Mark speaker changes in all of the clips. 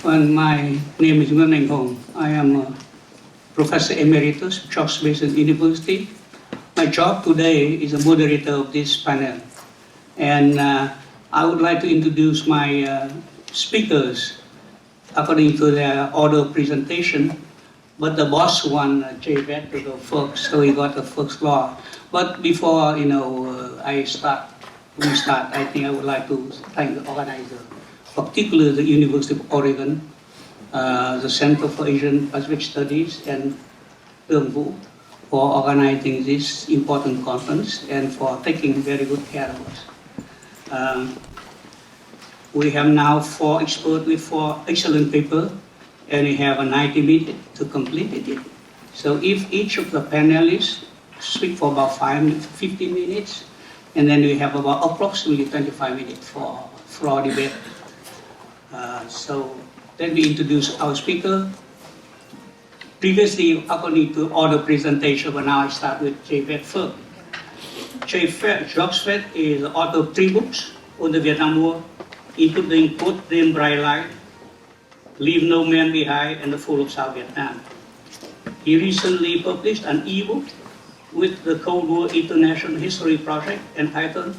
Speaker 1: Well, my name is Nguyen Hong. I am a Professor Emeritus, George Mason University. My job today is a moderator of this panel. And I would like to introduce my speakers according to their order of presentation. But the boss one, Jay Beck, to go first, so he got the first floor. But before we start, I think I would like to thank the organizer, particularly the University of Oregon, the Center for Asian Pacific Studies, and Thương Vũ for organizing this important conference and for taking very good care of us. We have now 4 experts with 4 excellent papers, and we have a 90 minutes to complete it. So if each of the panelists speak for about 15 minutes, and then we have about approximately 25 minutes for floor debate. So let me introduce our speaker. Previously, according to order presentation, but now I start with Jay Vet first. George Vet is the author of 3 books on the Vietnam War, including Put Them Bright Light, Leave No Man Behind, and The Fall of South Vietnam. He recently published an e-book with the Cold War International History Project entitled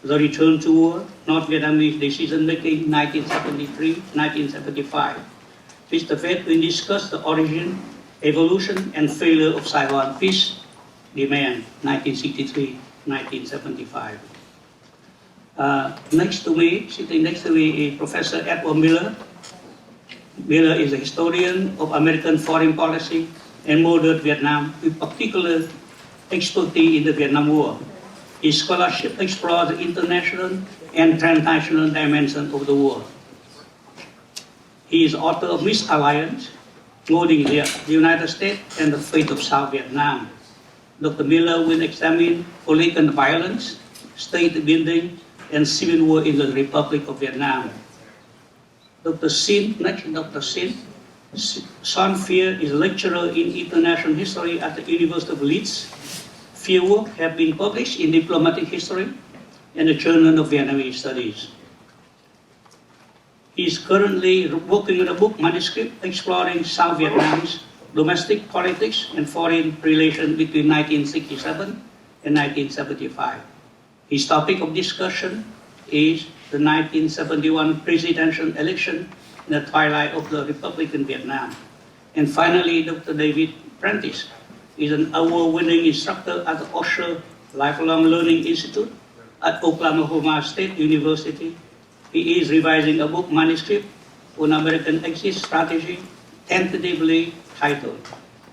Speaker 1: The Return to War, North Vietnamese Decision Making 1973-1975. Mr. Vet will discuss the origin, evolution, and failure of Saigon Peace Demand 1963-1975. Sitting next to me is Professor Edward Miller. Miller is a historian of American foreign policy and modern Vietnam, with particular expertise in the Vietnam War. His scholarship explores the international and transnational dimension of the war. He is author of Misalliance, Molding the United States and the Fate of South Vietnam. Dr. Miller will examine political violence, state building, and civil war in the Republic of Vietnam. Dr. Sin, Son Phier is a lecturer in international history at the University of Leeds. Phier work have been published in Diplomatic History and the Journal of Vietnamese Studies. He is currently working on a book manuscript exploring South Vietnam's domestic politics and foreign relations between 1967 and 1975. His topic of discussion is the 1971 presidential election in the twilight of the Republican Vietnam. And finally, Dr. David Prentice is an award-winning instructor at the Osher Lifelong Learning Institute at Oklahoma State University. He is revising a book manuscript on American exit strategy, tentatively titled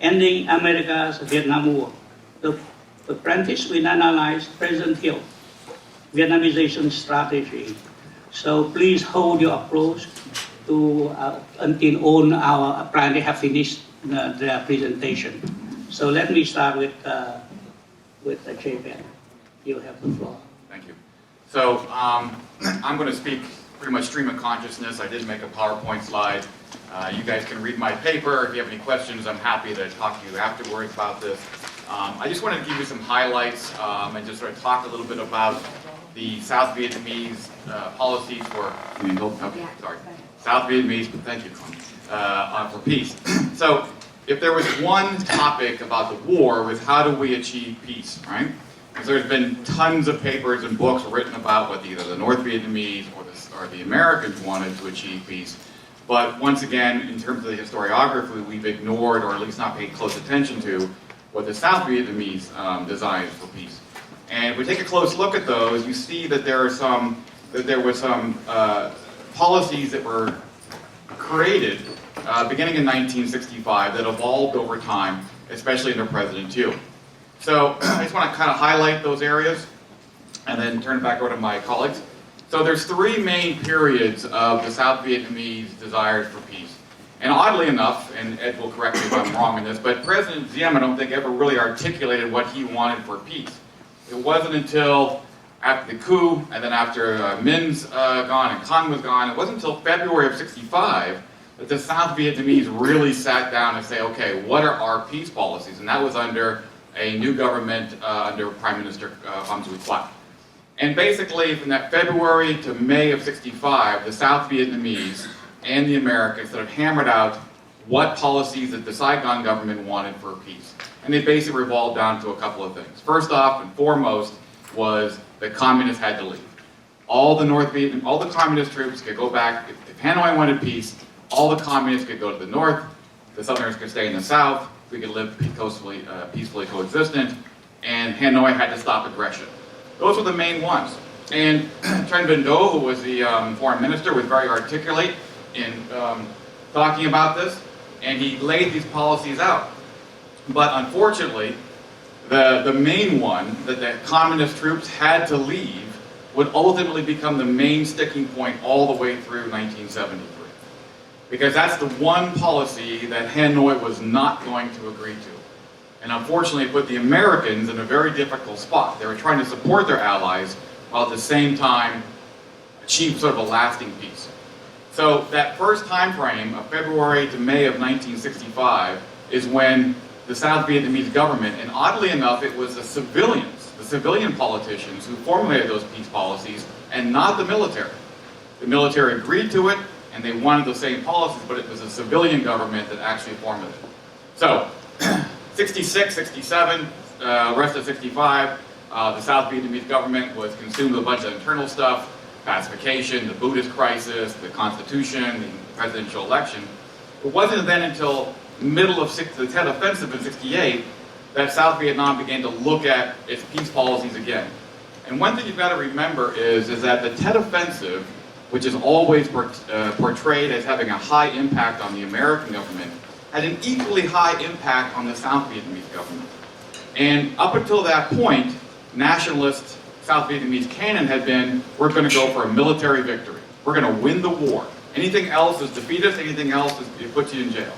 Speaker 1: Ending America's Vietnam War. The Prentice will analyze President Hill Vietnamization strategy. So please hold your applause until all our apprentices have finished their presentation. So let me start with Jay Beck. You have the floor.
Speaker 2: Thank you. So I'm going to speak pretty much stream of consciousness. I did make a PowerPoint slide. You guys can read my paper. If you have any questions, I'm happy to talk to you afterwards about this. I just wanted to give you some highlights and just sort of talk a little bit about the South Vietnamese policies for, South Vietnamese, thank you, for peace. So if there was one topic about the war, was how do we achieve peace, right? Because there's been tons of papers and books written about what either the North Vietnamese or the Americans wanted to achieve peace. But once again, in terms of the historiography, we've ignored, or at least not paid close attention to, what the South Vietnamese desires for peace. And if we take a close look at those, you see that there were some policies that were created beginning in 1965 that evolved over time, especially under President Thieu. So I just want to kind of highlight those areas and then turn it back over to my colleagues. So there's 3 main periods of the South Vietnamese desires for peace. And oddly enough, and Ed will correct me if I'm wrong in this, but President Diem, I don't think, ever really articulated what he wanted for peace. It wasn't until after the coup, and then after Min's gone and Con was gone, it wasn't until February of '65 that the South Vietnamese really sat down and say, okay, what are our peace policies? And that was under a new government under Prime Minister Pham Duy Quat. And basically, from that February to May of '65, the South Vietnamese and the Americans that have hammered out what policies that the Saigon government wanted for peace. And they basically revolved down to a couple of things. First off and foremost was the communists had to leave. All the all the communist troops could go back. If Hanoi wanted peace, all the communists could go to the north, the Southerners could stay in the south, we could live peacefully coexistent, and Hanoi had to stop aggression. Those were the main ones. And Tran Binh Do, who was the foreign minister, was very articulate in talking about this, and he laid these policies out. But unfortunately, the main one, that the communist troops had to leave, would ultimately become the main sticking point all the way through 1973. Because that's the one policy that Hanoi was not going to agree to. And unfortunately, it put the Americans in a very difficult spot. They were trying to support their allies, while at the same time achieve sort of a lasting peace. So that first time frame of February to May of 1965 is when the South Vietnamese government, and oddly enough, it was the civilian politicians who formulated those peace policies, and not the military. The military agreed to it, and they wanted the same policies, but it was a civilian government that actually formulated it. So, 66, 67, rest of 65, the South Vietnamese government was consumed with a bunch of internal stuff, pacification, the Buddhist crisis, the constitution, the presidential election. It wasn't then until middle of the Tet Offensive in 68 that South Vietnam began to look at its peace policies again. And one thing you've got to remember is that the Tet Offensive, which is always portrayed as having a high impact on the American government, had an equally high impact on the South Vietnamese government. And up until that point, nationalist South Vietnamese canon had been, we're going to go for a military victory. We're going to win the war. Anything else is defeat us, anything else is it puts you in jail.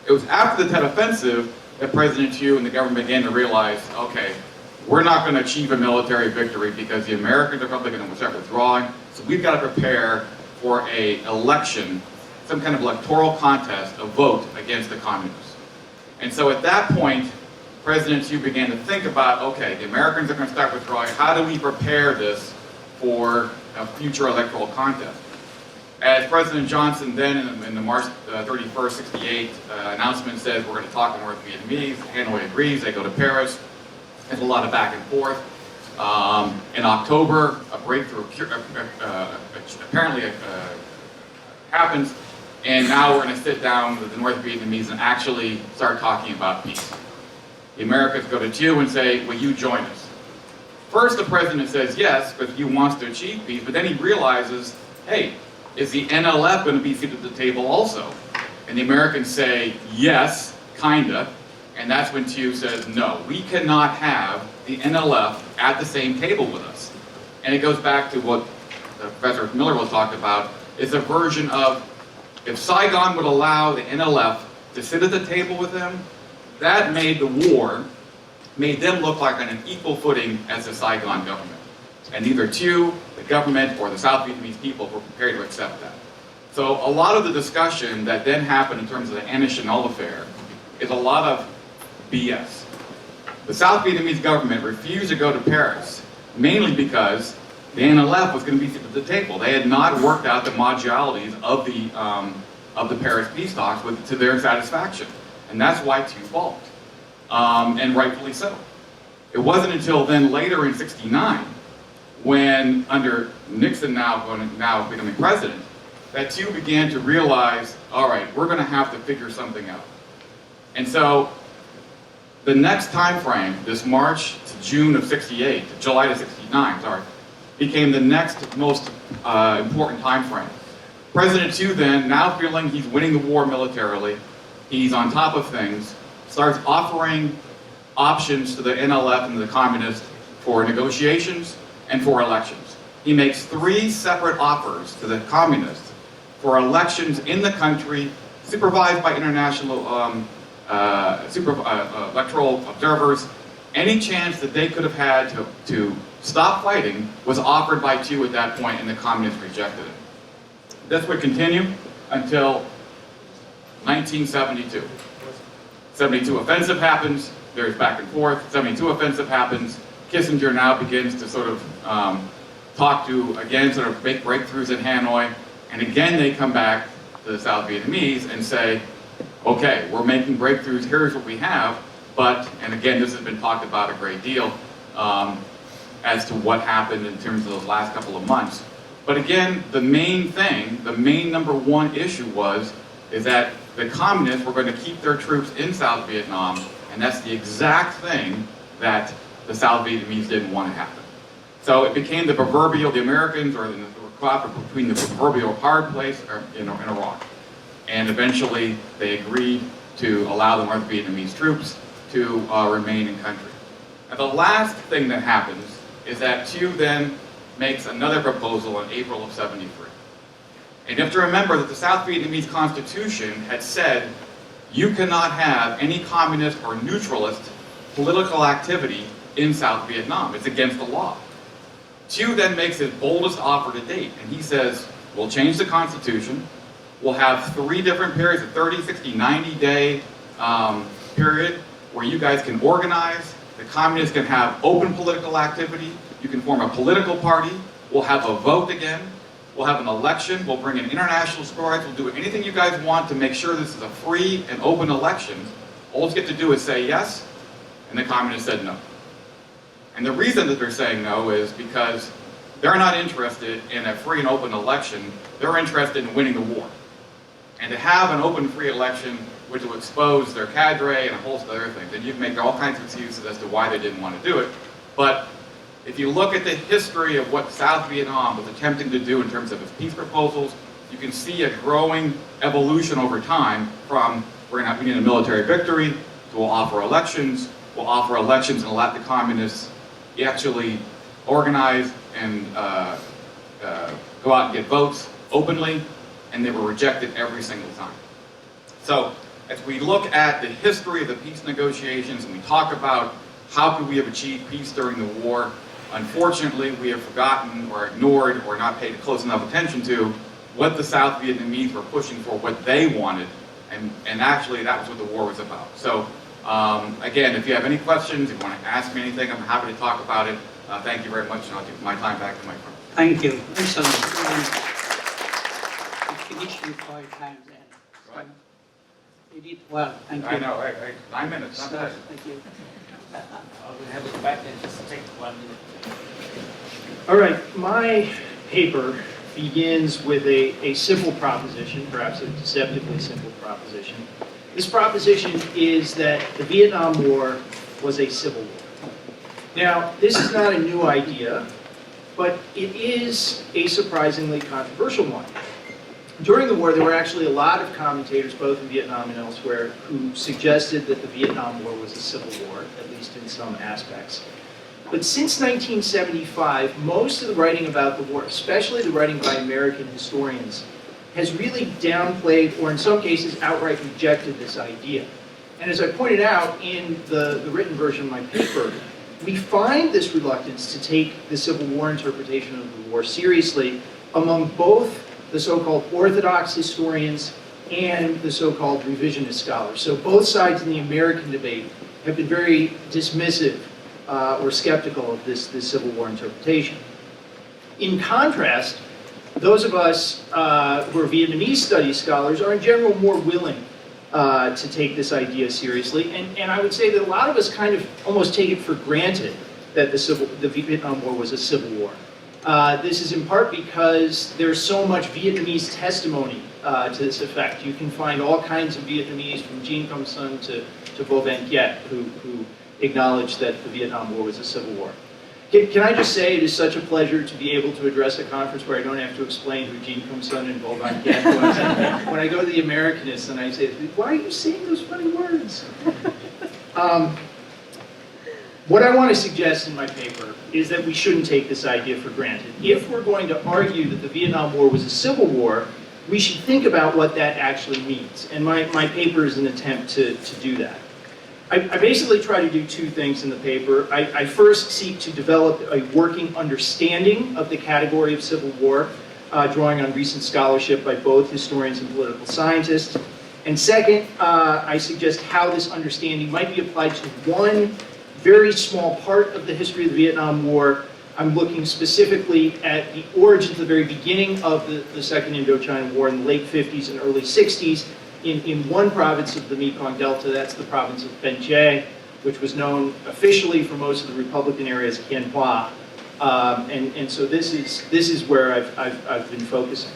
Speaker 2: It was after the Tet Offensive that President Thieu and the government began to realize, okay, we're not going to achieve a military victory because the Americans are probably going to start withdrawing, so we've got to prepare for an election, some kind of electoral contest, a vote against the communists. And so at that point, President Thieu began to think about, okay, the Americans are going to start withdrawing, how do we prepare this for a future electoral contest? As President Johnson then, in the March 31st, 68 announcement says, we're going to talk to North Vietnamese, Hanoi agrees, they go to Paris. There's a lot of back and forth. In October, a breakthrough apparently happens, and now we're going to sit down with the North Vietnamese and actually start talking about peace. The Americans go to Thieu and say, will you join us? First, the president says yes, because he wants to achieve peace, but then he realizes, hey, is the NLF going to be seated at the table also? And the Americans say, yes, kinda. And that's when Thieu says, no, we cannot have the NLF at the same table with us. And it goes back to what Professor Miller will talk about, is a version of, if Saigon would allow the NLF to sit at the table with them, that made the war, made them look like on an equal footing as the Saigon government. And neither Thieu, the government, or the South Vietnamese people were prepared to accept that. So a lot of the discussion that then happened in terms of the Anna Chanel affair is a lot of BS. The South Vietnamese government refused to go to Paris, mainly because the NLF was going to be at the table. They had not worked out the modalities of the Paris peace talks to their satisfaction. And that's why Thieu balked, and rightfully so. It wasn't until then later in '69, when under Nixon now becoming president, that Thieu began to realize, all right, we're going to have to figure something out. And so the next time frame, this March to June of '68, July to '69, sorry, became the next most important time frame. President Thieu then, now feeling he's winning the war militarily, he's on top of things, starts offering options to the NLF and the communists for negotiations and for elections. He makes 3 separate offers to the communists for elections in the country, supervised by international electoral observers. Any chance that they could have had to stop fighting was offered by Thieu at that point, and the communists rejected it. This would continue until 1972. 72 offensive happens, there's back and forth, 72 offensive happens, Kissinger now begins to sort of talk to, again, sort of make breakthroughs in Hanoi, and again they come back, the South Vietnamese and say, okay, we're making breakthroughs, here's what we have, but, and again, this has been talked about a great deal as to what happened in terms of those last couple of months. But again, the main thing, the main number one issue is that the communists were going to keep their troops in South Vietnam, and that's the exact thing that the South Vietnamese didn't want to happen. So it became the proverbial, the Americans, or the caught between the proverbial hard place in Iraq. And eventually they agreed to allow the North Vietnamese troops to remain in country. Now the last thing that happens is that Thieu then makes another proposal in April of '73. And you have to remember that the South Vietnamese Constitution had said you cannot have any communist or neutralist political activity in South Vietnam. It's against the law. Thieu then makes his boldest offer to date, and he says, we'll change the Constitution, we'll have 3 different periods, a 30, 60, 90-day period where you guys can organize, the communists can have open political activity, you can form a political party, we'll have a vote again, we'll have an election, we'll bring in international scores, we'll do anything you guys want to make sure this is a free and open election. All you get to do is say yes, and the communists said no. And the reason that they're saying no is because they're not interested in a free and open election, they're interested in winning the war. And to have an open, free election which will expose their cadre and a host of other things, and you can make all kinds of excuses as to why they didn't want to do it, but if you look at the history of what South Vietnam was attempting to do in terms of its peace proposals, you can see a growing evolution over time from we need a military victory, to we'll offer elections and let the communists actually organize and go out and get votes openly, and they were rejected every single time. So as we look at the history of the peace negotiations and we talk about how could we have achieved peace during the war, unfortunately we have forgotten or ignored or not paid close enough attention to what the South Vietnamese were pushing for, what they wanted, and actually that was what the war was about. So again, if you have any questions, if you want to ask me anything, I'm happy to talk about it. Thank you very much, and I'll give my time back to my friend.
Speaker 1: Thank you. Excellent. You finished before your time then.
Speaker 2: Right.
Speaker 1: You did well. Thank you.
Speaker 2: I know, 9 minutes, not bad.
Speaker 1: Thank you.
Speaker 3: We'll have it back and just take 1 minute.
Speaker 4: All right, my paper begins with a simple proposition, perhaps a deceptively simple proposition. This proposition is that the Vietnam War was a civil war. Now, this is not a new idea, but it is a surprisingly controversial one. During the war, there were actually a lot of commentators, both in Vietnam and elsewhere, who suggested that the Vietnam War was a civil war, at least in some aspects. But since 1975, most of the writing about the war, especially the writing by American historians, has really downplayed, or in some cases outright rejected, this idea. And as I pointed out in the written version of my paper, we find this reluctance to take the Civil War interpretation of the war seriously among both the so-called orthodox historians and the so-called revisionist scholars. So both sides in the American debate have been very dismissive or skeptical of this Civil War interpretation. In contrast, those of us who are Vietnamese studies scholars are in general more willing to take this idea seriously, and I would say that a lot of us kind of almost take it for granted that the Vietnam War was a civil war. This is in part because there's so much Vietnamese testimony to this effect. You can find all kinds of Vietnamese, from Eugene to Vo Van Kiet, who acknowledged that the Vietnam War was a civil war. Can I just say it is such a pleasure to be able to address a conference where I don't have to explain who Eugene and Vo Van Kiet was. When I go to the Americanists and I say, why are you saying those funny words? What I want to suggest in my paper is that we shouldn't take this idea for granted. If we're going to argue that the Vietnam War was a civil war, we should think about what that actually means. And my paper is an attempt to do that. I basically try to do 2 things in the paper. I first seek to develop a working understanding of the category of civil war, drawing on recent scholarship by both historians and political scientists. And second, I suggest how this understanding might be applied to one very small part of the history of the Vietnam War, I'm looking specifically at the origins, the very beginning of the Second Indochina War in the late 50s and early 60s in one province of the Mekong Delta. That's the province of Ben Chai, which was known officially for most of the Republican areas as Kien Hoa. And so this is where I've been focusing.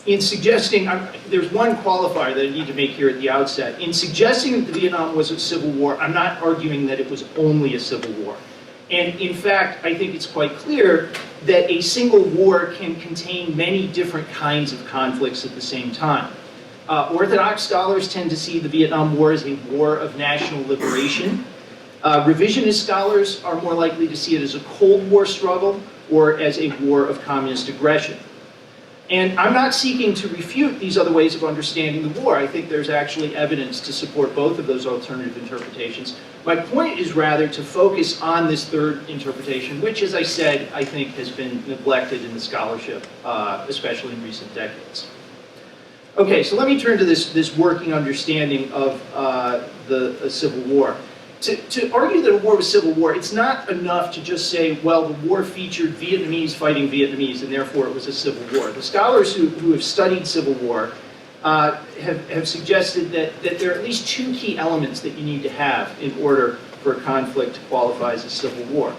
Speaker 4: In suggesting, there's one qualifier that I need to make here at the outset. In suggesting that the Vietnam was a civil war, I'm not arguing that it was only a civil war. And in fact, I think it's quite clear that a single war can contain many different kinds of conflicts at the same time. Orthodox scholars tend to see the Vietnam War as a war of national liberation. Revisionist scholars are more likely to see it as a Cold War struggle or as a war of communist aggression. And I'm not seeking to refute these other ways of understanding the war. I think there's actually evidence to support both of those alternative interpretations. My point is rather to focus on this third interpretation, which, as I said, I think has been neglected in the scholarship, especially in recent decades. Okay, so let me turn to this working understanding of the Civil War. To argue that a war was civil war, it's not enough to just say, well, the war featured Vietnamese fighting Vietnamese, and therefore it was a civil war. The scholars who have studied civil war have suggested that there are at least two key elements that you need to have in order for a conflict to qualify as a civil war.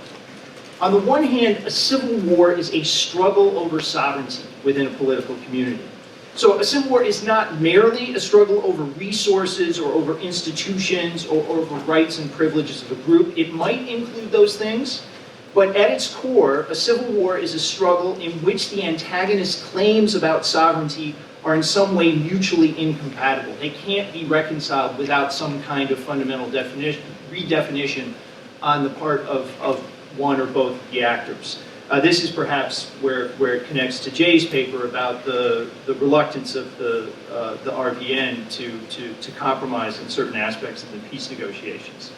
Speaker 4: On the one hand, a civil war is a struggle over sovereignty within a political community. So a civil war is not merely a struggle over resources or over institutions or over rights and privileges of a group. It might include those things, but at its core, a civil war is a struggle in which the antagonist's claims about sovereignty are in some way mutually incompatible. They can't be reconciled without some kind of fundamental redefinition on the part of one or both of the actors. This is perhaps where it connects to Jay's paper about the reluctance of the RVN to compromise in certain aspects of the peace negotiations.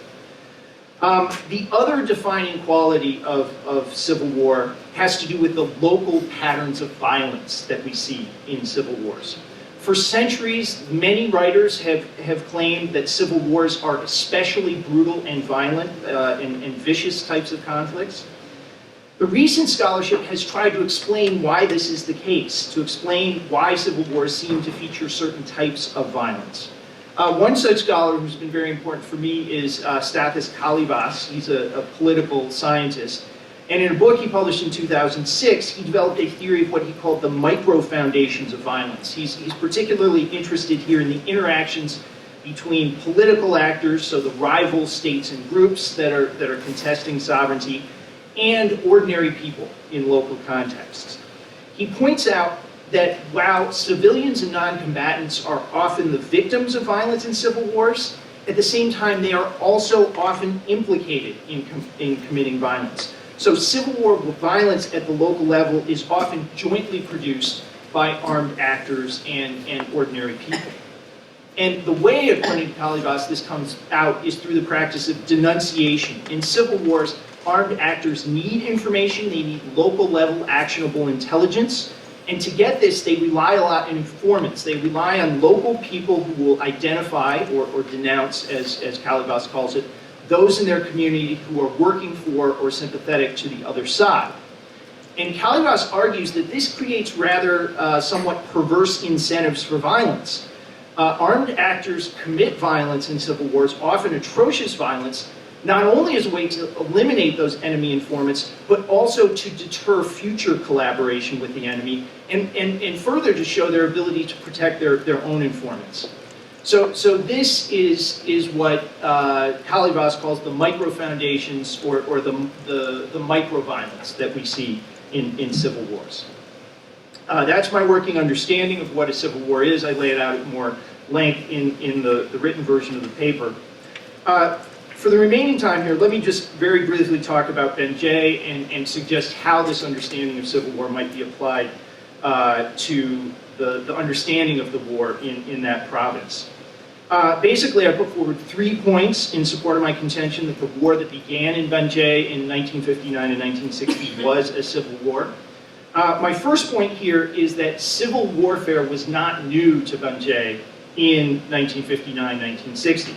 Speaker 4: The other defining quality of civil war has to do with the local patterns of violence that we see in civil wars. For centuries, many writers have claimed that civil wars are especially brutal and violent and vicious types of conflicts. The recent scholarship has tried to explain why this is the case, to explain why civil wars seem to feature certain types of violence. One such scholar who's been very important for me is Stathis Kalibas. He's a political scientist. And in a book he published in 2006, he developed a theory of what he called the micro-foundations of violence. He's particularly interested here in the interactions between political actors, so the rival states and groups that are contesting sovereignty, and ordinary people in local contexts. He points out that while civilians and non-combatants are often the victims of violence in civil wars, at the same time they are also often implicated in committing violence. So civil war violence at the local level is often jointly produced by armed actors and ordinary people. And the way, according to Kalibas, this comes out is through the practice of denunciation. In civil wars, armed actors need information, they need local level actionable intelligence, and to get this they rely a lot on informants. They rely on local people who will identify or denounce, as Kalibas calls it, those in their community who are working for or sympathetic to the other side. And Kalibas argues that this creates rather somewhat perverse incentives for violence. Armed actors commit violence in civil wars, often atrocious violence, not only as a way to eliminate those enemy informants, but also to deter future collaboration with the enemy, and further to show their ability to protect their own informants. So this is what Kalibas calls the micro-foundations or the micro-violence that we see in civil wars. That's my working understanding of what a civil war is. I lay it out at more length in the written version of the paper. For the remaining time here, let me just very briefly talk about Ben Chai and suggest how this understanding of civil war might be applied to the understanding of the war in that province. Basically, I put forward 3 points in support of my contention that the war that began in Ben Chai in 1959 and 1960 was a civil war. My first point here is that civil warfare was not new to Ben Chai in 1959-1960.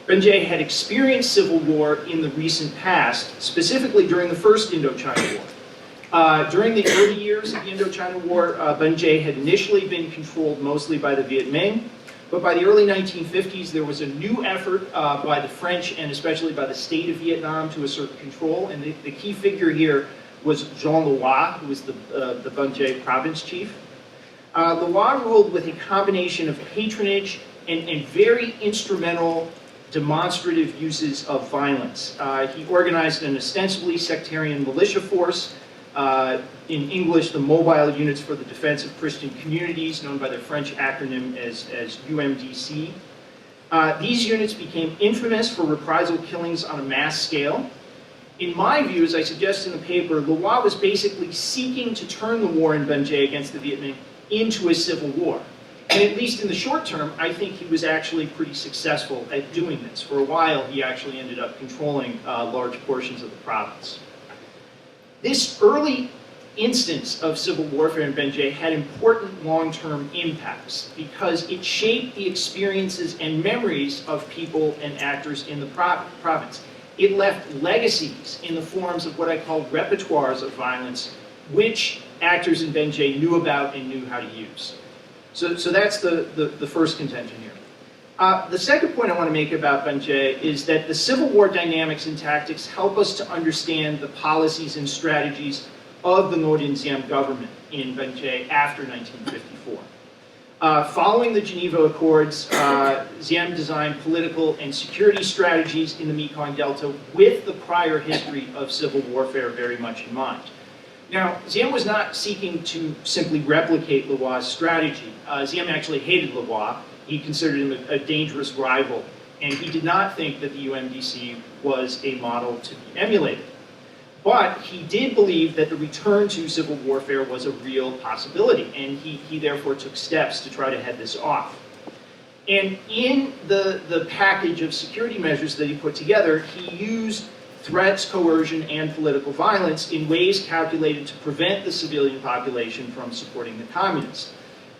Speaker 4: Ben Jay had experienced civil war in the recent past, specifically during the First Indochina War. During the early years of the Indochina War, Ben Jay had initially been controlled mostly by the Vietnamese, but by the early 1950s, there was a new effort by the French and especially by the state of Vietnam to assert control, and the key figure here was Jean Loy, who was the Ben Jay province chief. Loy ruled with a combination of patronage and very instrumental demonstrative uses of violence. He organized an ostensibly sectarian militia force, in English, the Mobile Units for the Defense of Christian Communities, known by the French acronym as UMDC. These units became infamous for reprisal killings on a mass scale. In my view, as I suggest in the paper, Loy was basically seeking to turn the war in Ben Jay against the Vietnamese into a civil war. And at least in the short term, I think he was actually pretty successful at doing this. For a while, he actually ended up controlling large portions of the province. This early instance of civil warfare in Ben Jay had important long-term impacts because it shaped the experiences and memories of people and actors in the province. It left legacies in the forms of what I call repertoires of violence, which actors in Ben Jay knew about and knew how to use. So that's the first contention here. The second point I want to make about Ben Jay is that the Civil War dynamics and tactics help us to understand the policies and strategies of the Ngo Dinh Diem government in Ben Jay after 1954. Following the Geneva Accords, Diem designed political and security strategies in the Mekong Delta with the prior history of civil warfare very much in mind. Now, Diem was not seeking to simply replicate Loy's strategy. Diem actually hated Loy. He considered him a dangerous rival, and he did not think that the UMDC was a model to be emulated. But he did believe that the return to civil warfare was a real possibility, and he therefore took steps to try to head this off. And in the package of security measures that he put together, he used threats, coercion, and political violence in ways calculated to prevent the civilian population from supporting the communists.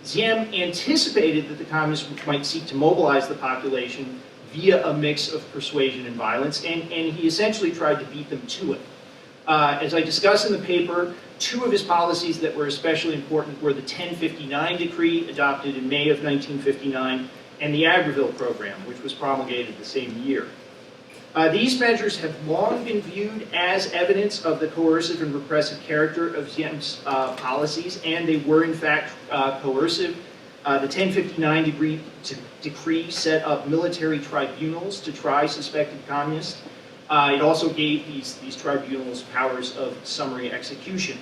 Speaker 4: Diem anticipated that the communists might seek to mobilize the population via a mix of persuasion and violence, and he essentially tried to beat them to it. As I discuss in the paper, two of his policies that were especially important were the 1059 decree adopted in May of 1959 and the Agreville program, which was promulgated the same year. These measures have long been viewed as evidence of the coercive and repressive character of Diem's policies, and they were in fact coercive. The 1059 decree set up military tribunals to try suspected communists. It also gave these tribunals powers of summary execution.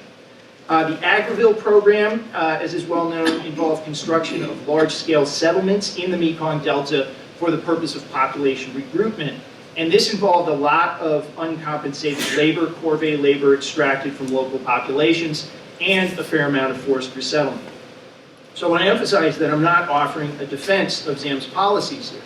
Speaker 4: The Agreville program, as is well known, involved construction of large-scale settlements in the Mekong Delta for the purpose of population regroupment. And this involved a lot of uncompensated labor, corvée labor extracted from local populations, and a fair amount of forced resettlement. So I want to emphasize that I'm not offering a defense of Diem's policies here.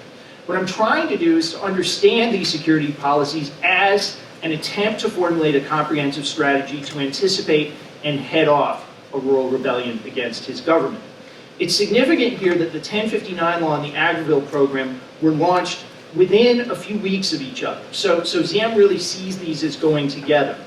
Speaker 4: What I'm trying to do is to understand these security policies as an attempt to formulate a comprehensive strategy to anticipate and head off a rural rebellion against his government. It's significant here that the 1059 law and the Agreville program were launched within a few weeks of each other. So Diem really sees these as going together.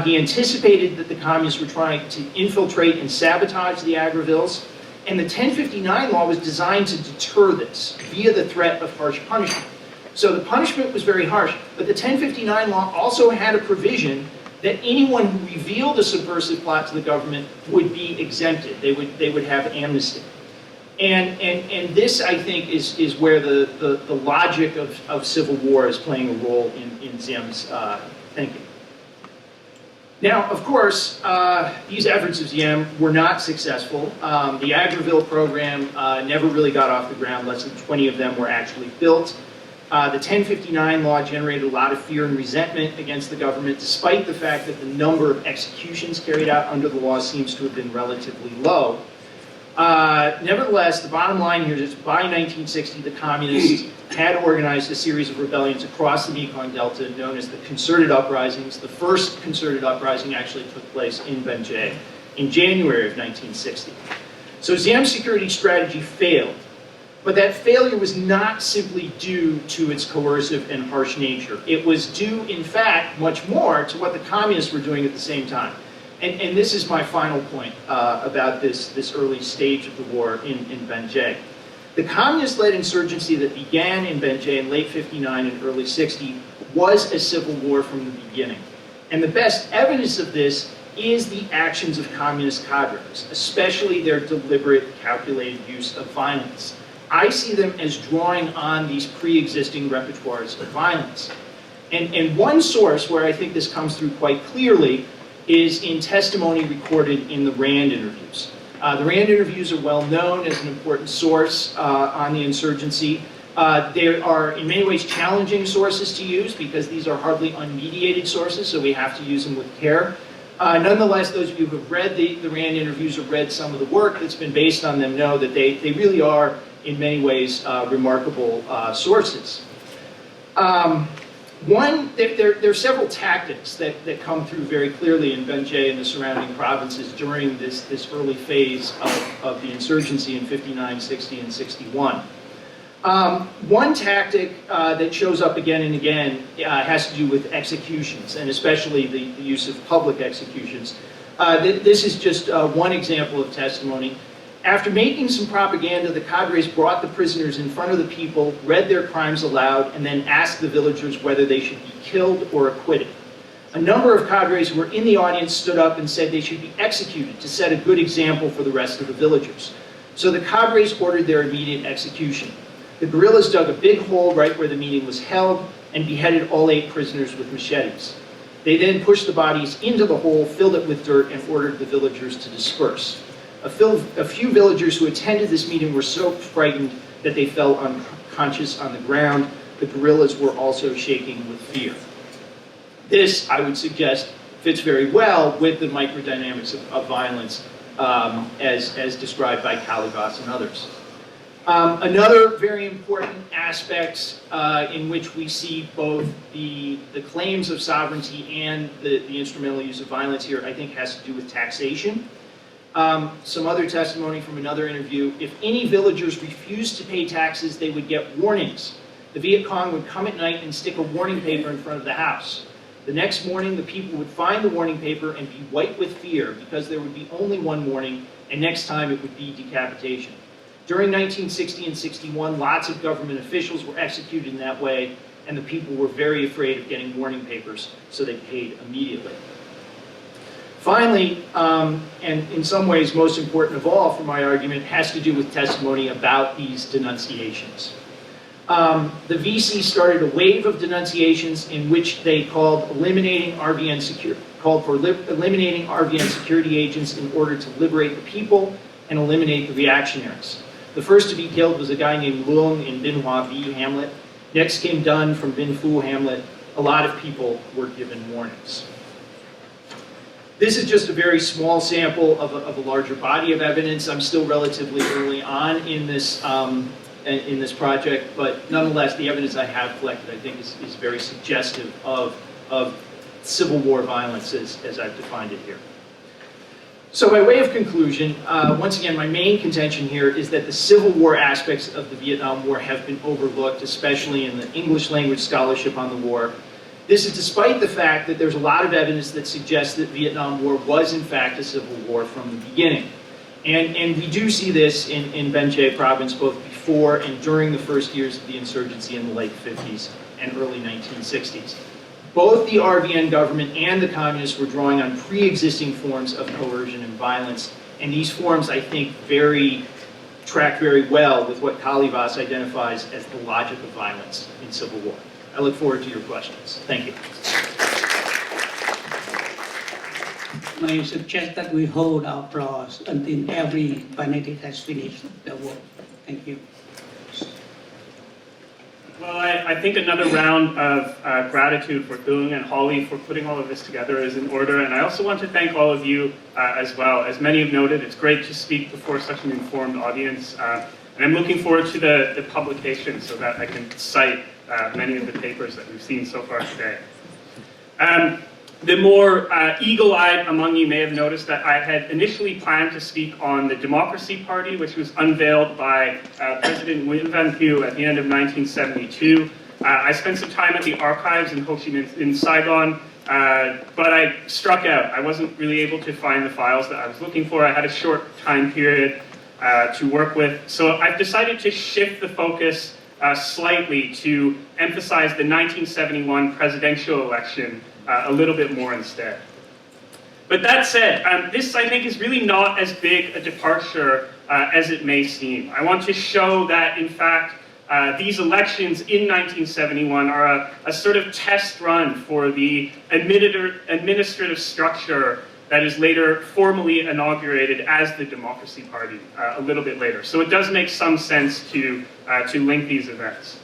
Speaker 4: He anticipated that the communists were trying to infiltrate and sabotage the Agrevilles, and the 1059 law was designed to deter this via the threat of harsh punishment. So the punishment was very harsh, but the 1059 law also had a provision that anyone who revealed a subversive plot to the government would be exempted. They would have amnesty. And this, I think, is where the logic of civil war is playing a role in Diem's thinking. Now, of course, these efforts of Diem were not successful. The Agreville program never really got off the ground. Less than 20 of them were actually built. The 1059 law generated a lot of fear and resentment against the government, despite the fact that the number of executions carried out under the law seems to have been relatively low. Nevertheless, the bottom line here is by 1960, the communists had organized a series of rebellions across the Mekong Delta known as the Concerted Uprisings. The first Concerted Uprising actually took place in Ben Jay in January of 1960. So Diem's security strategy failed. But that failure was not simply due to its coercive and harsh nature. It was due, in fact, much more to what the communists were doing at the same time. And this is my final point about this early stage of the war in Ben Jay. The communist-led insurgency that began in Ben Jay in late 59 and early 60 was a civil war from the beginning. And the best evidence of this is the actions of communist cadres, especially their deliberate, calculated use of violence. I see them as drawing on these pre-existing repertoires of violence. And one source where I think this comes through quite clearly is in testimony recorded in the RAND interviews. The RAND interviews are well known as an important source on the insurgency. They are in many ways challenging sources to use because these are hardly unmediated sources, so we have to use them with care. Nonetheless, those of you who have read the RAND interviews or read some of the work that's been based on them know that they really are, in many ways, remarkable sources. There are several tactics that come through very clearly in Ben Jay and the surrounding provinces during this early phase of the insurgency in 59, 60, and 61. One tactic that shows up again and again has to do with executions, and especially the use of public executions. This is just one example of testimony. After making some propaganda, the cadres brought the prisoners in front of the people, read their crimes aloud, and then asked the villagers whether they should be killed or acquitted. A number of cadres who were in the audience stood up and said they should be executed to set a good example for the rest of the villagers. So the cadres ordered their immediate execution. The guerrillas dug a big hole right where the meeting was held and beheaded all 8 prisoners with machetes. They then pushed the bodies into the hole, filled it with dirt, and ordered the villagers to disperse. A few villagers who attended this meeting were so frightened that they fell unconscious on the ground. The guerrillas were also shaking with fear. This, I would suggest, fits very well with the microdynamics of violence as described by Calivas and others. Another very important aspect in which we see both the claims of sovereignty and the instrumental use of violence here, I think, has to do with taxation. Some other testimony from another interview: if any villagers refused to pay taxes, they would get warnings. The Viet Cong would come at night and stick a warning paper in front of the house. The next morning, the people would find the warning paper and be white with fear because there would be only one warning, and next time it would be decapitation. During 1960 and 61, lots of government officials were executed in that way, and the people were very afraid of getting warning papers, so they paid immediately. Finally, and in some ways most important of all for my argument, has to do with testimony about these denunciations. The VC started a wave of denunciations in which they called for eliminating RVN security agents in order to liberate the people and eliminate the reactionaries. The first to be killed was a guy named Luong in Bin Hoa V hamlet. Next came Dunn from Bin Phu hamlet. A lot of people were given warnings. This is just a very small sample of a larger body of evidence. I'm still relatively early on in this project, but nonetheless, the evidence I have collected, I think, is very suggestive of civil war violence as I've defined it here. So by way of conclusion, once again, my main contention here is that the civil war aspects of the Vietnam War have been overlooked, especially in the English language scholarship on the war. This is despite the fact that there's a lot of evidence that suggests that Vietnam War was in fact a civil war from the beginning. And we do see this in Ben Chai province both before and during the first years of the insurgency in the late 50s and early 1960s. Both the RVN government and the communists were drawing on pre-existing forms of coercion and violence, and these forms, I think, track very well with what Calivas identifies as the logic of violence in civil war. I look forward to your questions. Thank you.
Speaker 1: I suggest that we hold our applause until every fanatic has finished their work. Thank you.
Speaker 5: Well, I think another round of gratitude for Dung and Holly for putting all of this together is in order, and I also want to thank all of you as well. As many have noted, it's great to speak before such an informed audience, and I'm looking forward to the publication so that I can cite many of the papers that we've seen so far today. The more eagle-eyed among you may have noticed that I had initially planned to speak on the Democracy Party, which was unveiled by President Nguyen Van Thieu at the end of 1972. I spent some time at the archives in Ho Chi Minh, in Saigon, but I struck out. I wasn't really able to find the files that I was looking for. I had a short time period to work with. So I've decided to shift the focus slightly to emphasize the 1971 presidential election a little bit more instead. But that said, this I think is really not as big a departure as it may seem. I want to show that in fact these elections in 1971 are a sort of test run for the administrative structure that is later formally inaugurated as the Democracy Party a little bit later. So it does make some sense to link these events.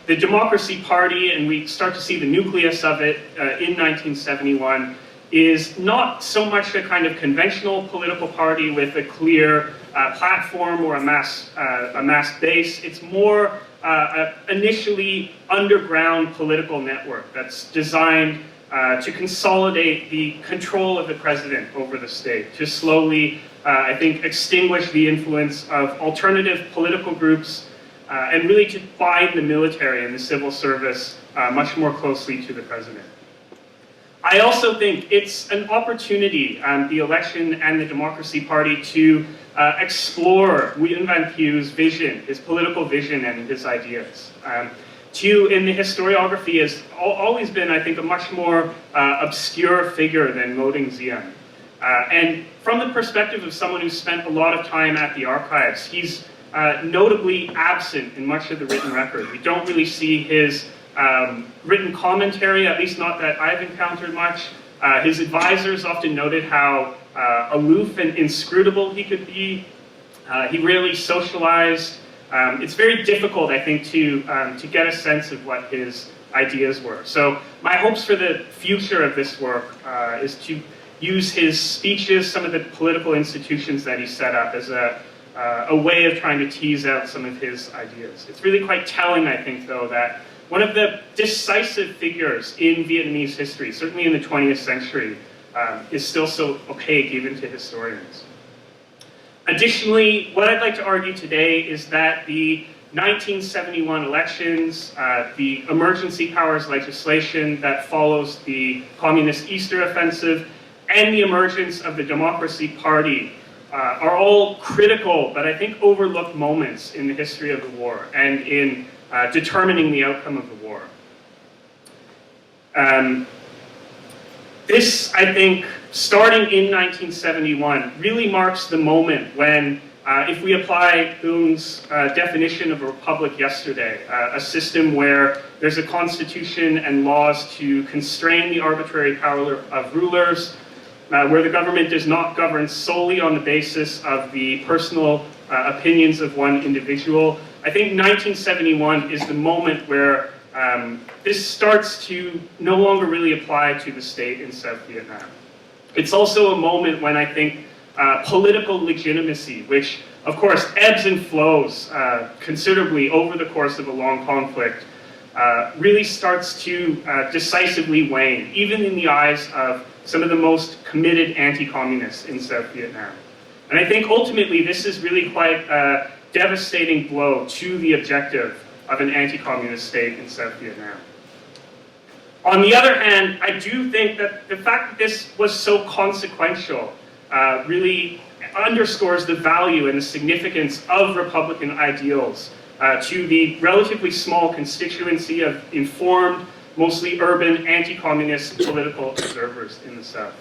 Speaker 5: The Democracy Party, and we start to see the nucleus of it in 1971, is not so much a kind of conventional political party with a clear platform or a mass base. It's more initially underground political network that's designed to consolidate the control of the president over the state, to slowly, I think, extinguish the influence of alternative political groups, and really to bind the military and the civil service much more closely to the president. I also think it's an opportunity, the election and the Democracy Party, to explore Nguyen Van Thieu's vision, his political vision and his ideas. Thieu, in the historiography, has always been, I think, a much more obscure figure than Ngo Dinh Diem. And from the perspective of someone who's spent a lot of time at the archives, he's notably absent in much of the written record. We don't really see his written commentary, at least not that I've encountered much. His advisors often noted how aloof and inscrutable he could be. He rarely socialized. It's very difficult, I think, to get a sense of what his ideas were. So my hopes for the future of this work is to use his speeches, some of the political institutions that he set up, as a way of trying to tease out some of his ideas. It's really quite telling, I think, though, that one of the decisive figures in Vietnamese history, certainly in the 20th century, is still so opaque even to historians. Additionally, what I'd like to argue today is that the 1971 elections, the emergency powers legislation that follows the Communist Easter Offensive, and the emergence of the Democracy Party are all critical, but I think overlooked moments in the history of the war and in determining the outcome of the war. This, I think, starting in 1971, really marks the moment when, if we apply Ung's definition of a republic yesterday, a system where there's a constitution and laws to constrain the arbitrary power of rulers, where the government does not govern solely on the basis of the personal opinions of one individual. I think 1971 is the moment where this starts to no longer really apply to the state in South Vietnam. It's also a moment when I think political legitimacy, which of course ebbs and flows considerably over the course of a long conflict, really starts to decisively wane, even in the eyes of some of the most committed anti-communists in South Vietnam. And I think ultimately this is really quite a devastating blow to the objective of an anti-communist state in South Vietnam. On the other hand, I do think that the fact that this was so consequential really underscores the value and the significance of Republican ideals to the relatively small constituency of informed, mostly urban, anti-communist political observers in the South.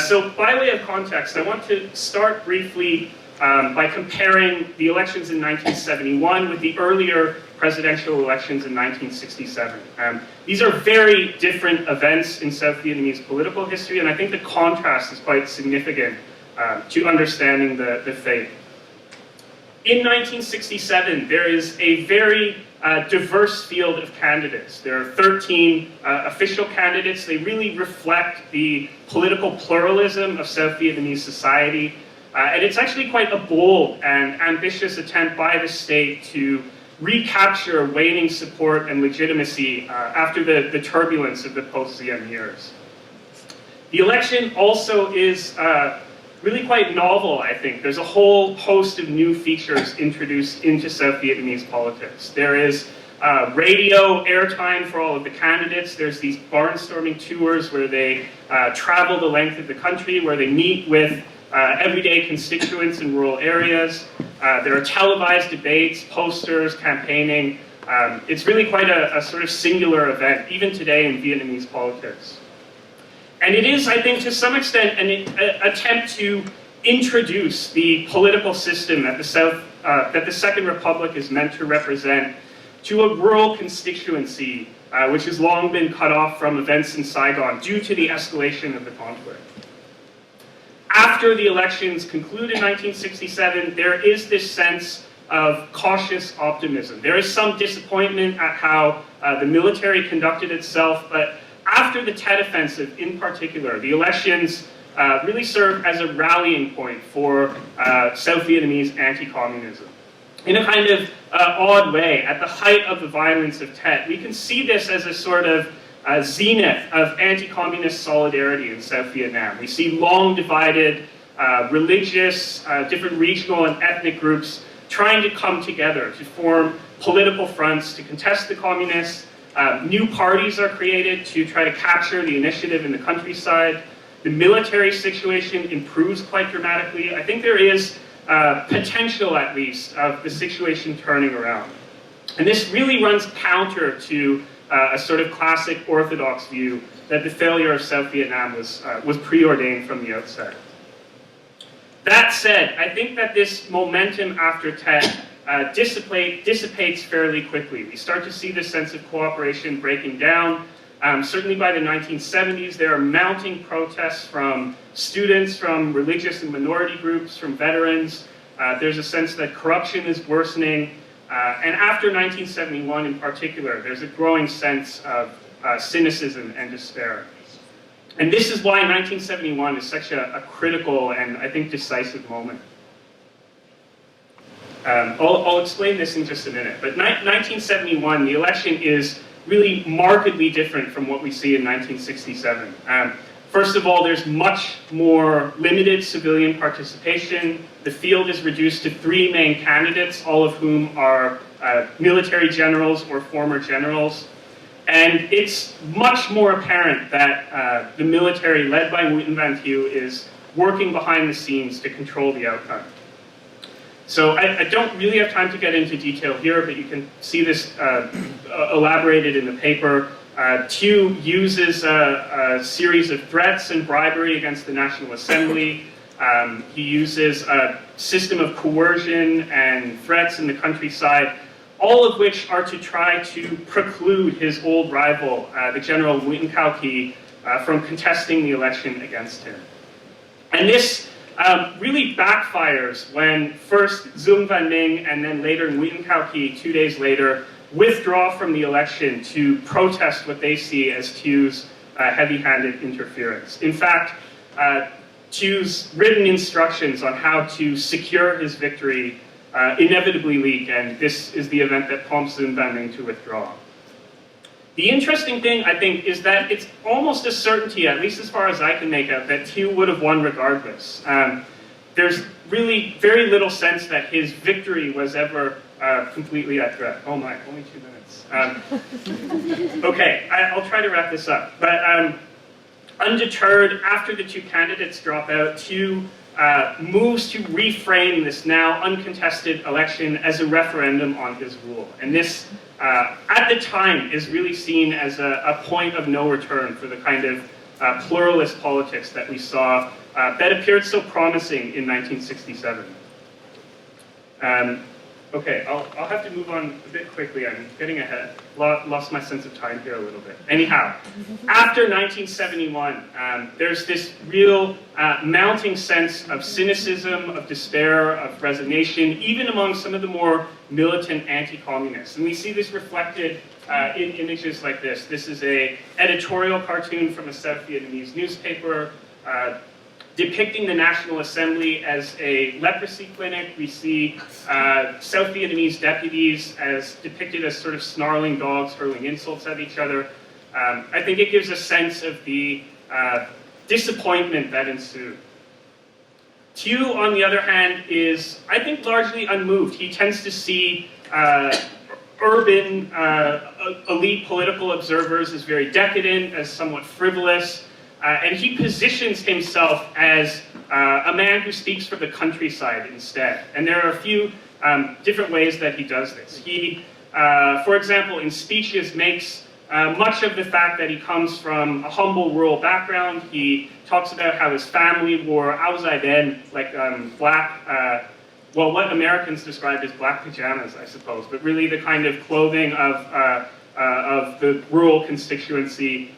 Speaker 5: So by way of context, I want to start briefly by comparing the elections in 1971 with the earlier presidential elections in 1967. These are very different events in South Vietnamese political history, and I think the contrast is quite significant to understanding the fate. In 1967, there is a very diverse field of candidates. There are 13 official candidates. They really reflect the political pluralism of South Vietnamese society. And it's actually quite a bold and ambitious attempt by the state to recapture waning support and legitimacy after the turbulence of the post-Diem years. The election also is really quite novel, I think. There's a whole host of new features introduced into South Vietnamese politics. There is radio airtime for all of the candidates. There's these barnstorming tours where they travel the length of the country, where they meet with everyday constituents in rural areas. There are televised debates, posters, campaigning. It's really quite a sort of singular event, even today in Vietnamese politics. And it is, I think, to some extent, an attempt to introduce the political system that the Second Republic is meant to represent to a rural constituency, which has long been cut off from events in Saigon due to the escalation of the conflict. After the elections conclude in 1967, there is this sense of cautious optimism. There is some disappointment at how the military conducted itself, but after the Tet Offensive in particular, the elections really served as a rallying point for South Vietnamese anti-communism. In a kind of odd way, at the height of the violence of Tet, we can see this as a sort of zenith of anti-communist solidarity in South Vietnam. We see long divided religious, different regional and ethnic groups trying to come together to form political fronts to contest the communists. New parties are created to try to capture the initiative in the countryside. The military situation improves quite dramatically. I think there is potential, at least, of the situation turning around. And this really runs counter to a sort of classic orthodox view that the failure of South Vietnam was preordained from the outset. That said, I think that this momentum after Tet dissipates fairly quickly. We start to see this sense of cooperation breaking down. Certainly by the 1970s, there are mounting protests from students, from religious and minority groups, from veterans. There's a sense that corruption is worsening. And after 1971 in particular, there's a growing sense of cynicism and despair. And this is why 1971 is such a critical and, I think, decisive moment. I'll explain this in just a minute. But 1971, the election is really markedly different from what we see in 1967. First of all, there's much more limited civilian participation. The field is reduced to 3 main candidates, all of whom are military generals or former generals. And it's much more apparent that the military, led by Nguyen Van Thieu, is working behind the scenes to control the outcome. So I don't really have time to get into detail here, but you can see this elaborated in the paper. Thieu uses a series of threats and bribery against the National Assembly. He uses a system of coercion and threats in the countryside, all of which are to try to preclude his old rival, the General Nguyen Cao Ky, from contesting the election against him. And this really backfires when first Dung Van Minh and then later Nguyen Cao Ky, 2 days later, withdraw from the election to protest what they see as Thieu's heavy-handed interference. In fact, Thieu's written instructions on how to secure his victory inevitably leak, and this is the event that prompts Dung Van Minh to withdraw. The interesting thing, I think, is that it's almost a certainty, at least as far as I can make out, that Thieu would have won regardless. There's really very little sense that his victory was ever completely at threat. Oh my, only 2 minutes. Okay, I'll try to wrap this up. But undeterred, after the 2 candidates drop out, Thieu moves to reframe this now uncontested election as a referendum on his rule. And this, at the time, is really seen as a point of no return for the kind of pluralist politics that we saw that appeared so promising in 1967. Okay, I'll have to move on a bit quickly. I'm getting ahead. Lost my sense of time here a little bit. Anyhow, after 1971, there's this real mounting sense of cynicism, of despair, of resignation, even among some of the more militant anti-communists. And we see this reflected in images like this. This is an editorial cartoon from a South Vietnamese newspaper. depicting the National Assembly as a leprosy clinic. We see South Vietnamese deputies as depicted as sort of snarling dogs hurling insults at each other. I think it gives a sense of the disappointment that ensued. Tew, on the other hand, is, I think, largely unmoved. He tends to see urban elite political observers as very decadent, as somewhat frivolous, and he positions himself as a man who speaks for the countryside instead. And there are a few different ways that he does this. He, for example, in speeches makes much of the fact that he comes from a humble rural background. He talks about how his family wore then, like black, well, what Americans describe as black pajamas, I suppose, but really the kind of clothing of the rural constituency.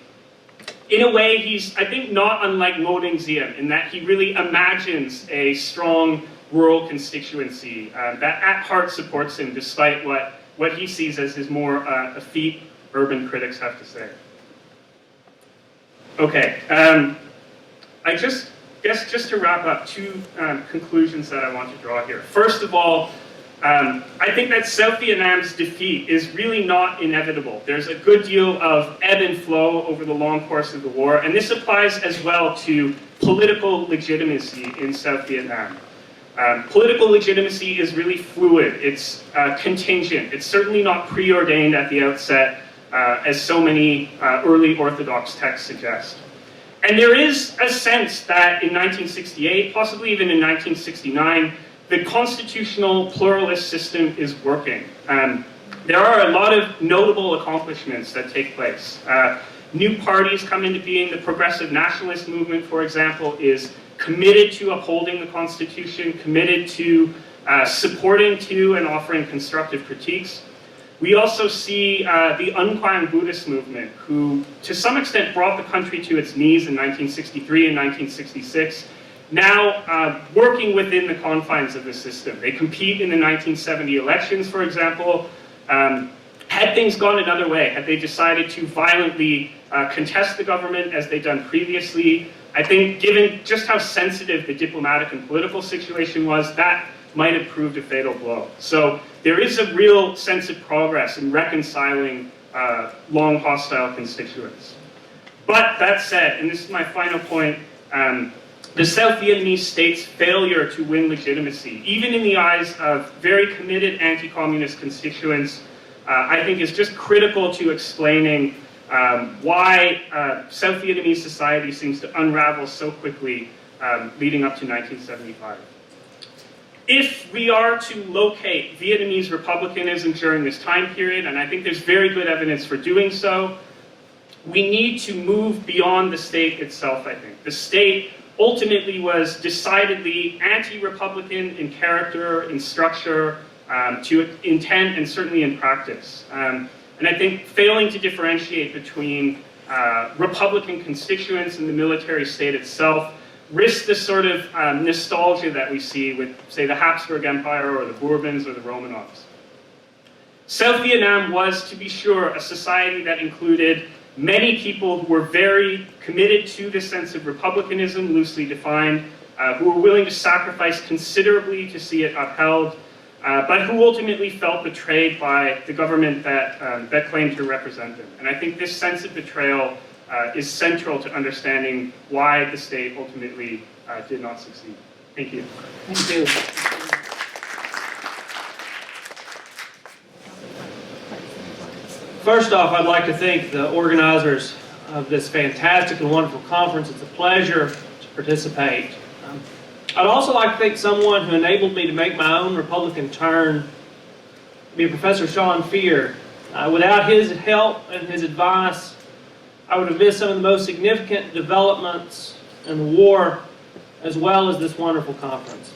Speaker 5: In a way, he's, I think, not unlike Mo Ding Diem in that he really imagines a strong rural constituency that at heart supports him, despite what he sees as his more effete urban critics have to say. Okay, I guess just to wrap up, two conclusions that I want to draw here. First of all, I think that South Vietnam's defeat is really not inevitable. There's a good deal of ebb and flow over the long course of the war, and this applies as well to political legitimacy in South Vietnam. Political legitimacy is really fluid. It's contingent. It's certainly not preordained at the outset, as so many early Orthodox texts suggest. And there is a sense that in 1968, possibly even in 1969, the constitutional pluralist system is working. There are a lot of notable accomplishments that take place. New parties come into being. The progressive nationalist movement, for example, is committed to upholding the Constitution, committed to supporting to and offering constructive critiques. We also see the Un Quang Buddhist movement, who to some extent brought the country to its knees in 1963 and 1966, now working within the confines of the system. They compete in the 1970 elections, for example. Had things gone another way, had they decided to violently contest the government as they'd done previously, I think given just how sensitive the diplomatic and political situation was, that might have proved a fatal blow. So there is a real sense of progress in reconciling long hostile constituents. But that said, and this is my final point, the South Vietnamese state's failure to win legitimacy, even in the eyes of very committed anti-communist constituents, I think is just critical to explaining why South Vietnamese society seems to unravel so quickly leading up to 1975. If we are to locate Vietnamese republicanism during this time period, and I think there's very good evidence for doing so, we need to move beyond the state itself, I think. The state ultimately was decidedly anti-republican in character, in structure, to intent, and certainly in practice. And I think failing to differentiate between republican constituents and the military state itself risk the sort of nostalgia that we see with, say, the Habsburg Empire or the Bourbons or the Romanovs. South Vietnam was, to be sure, a society that included many people who were very committed to this sense of republicanism, loosely defined, who were willing to sacrifice considerably to see it upheld, but who ultimately felt betrayed by the government that claimed to represent them. And I think this sense of betrayal is central to understanding why the state ultimately did not succeed. Thank you.
Speaker 1: Thank you.
Speaker 6: First off, I'd like to thank the organizers of this fantastic and wonderful conference. It's a pleasure to participate. I'd also like to thank someone who enabled me to make my own Republican turn, Professor Sean Fear. Without his help and his advice, I would have missed some of the most significant developments in the war, as well as this wonderful conference.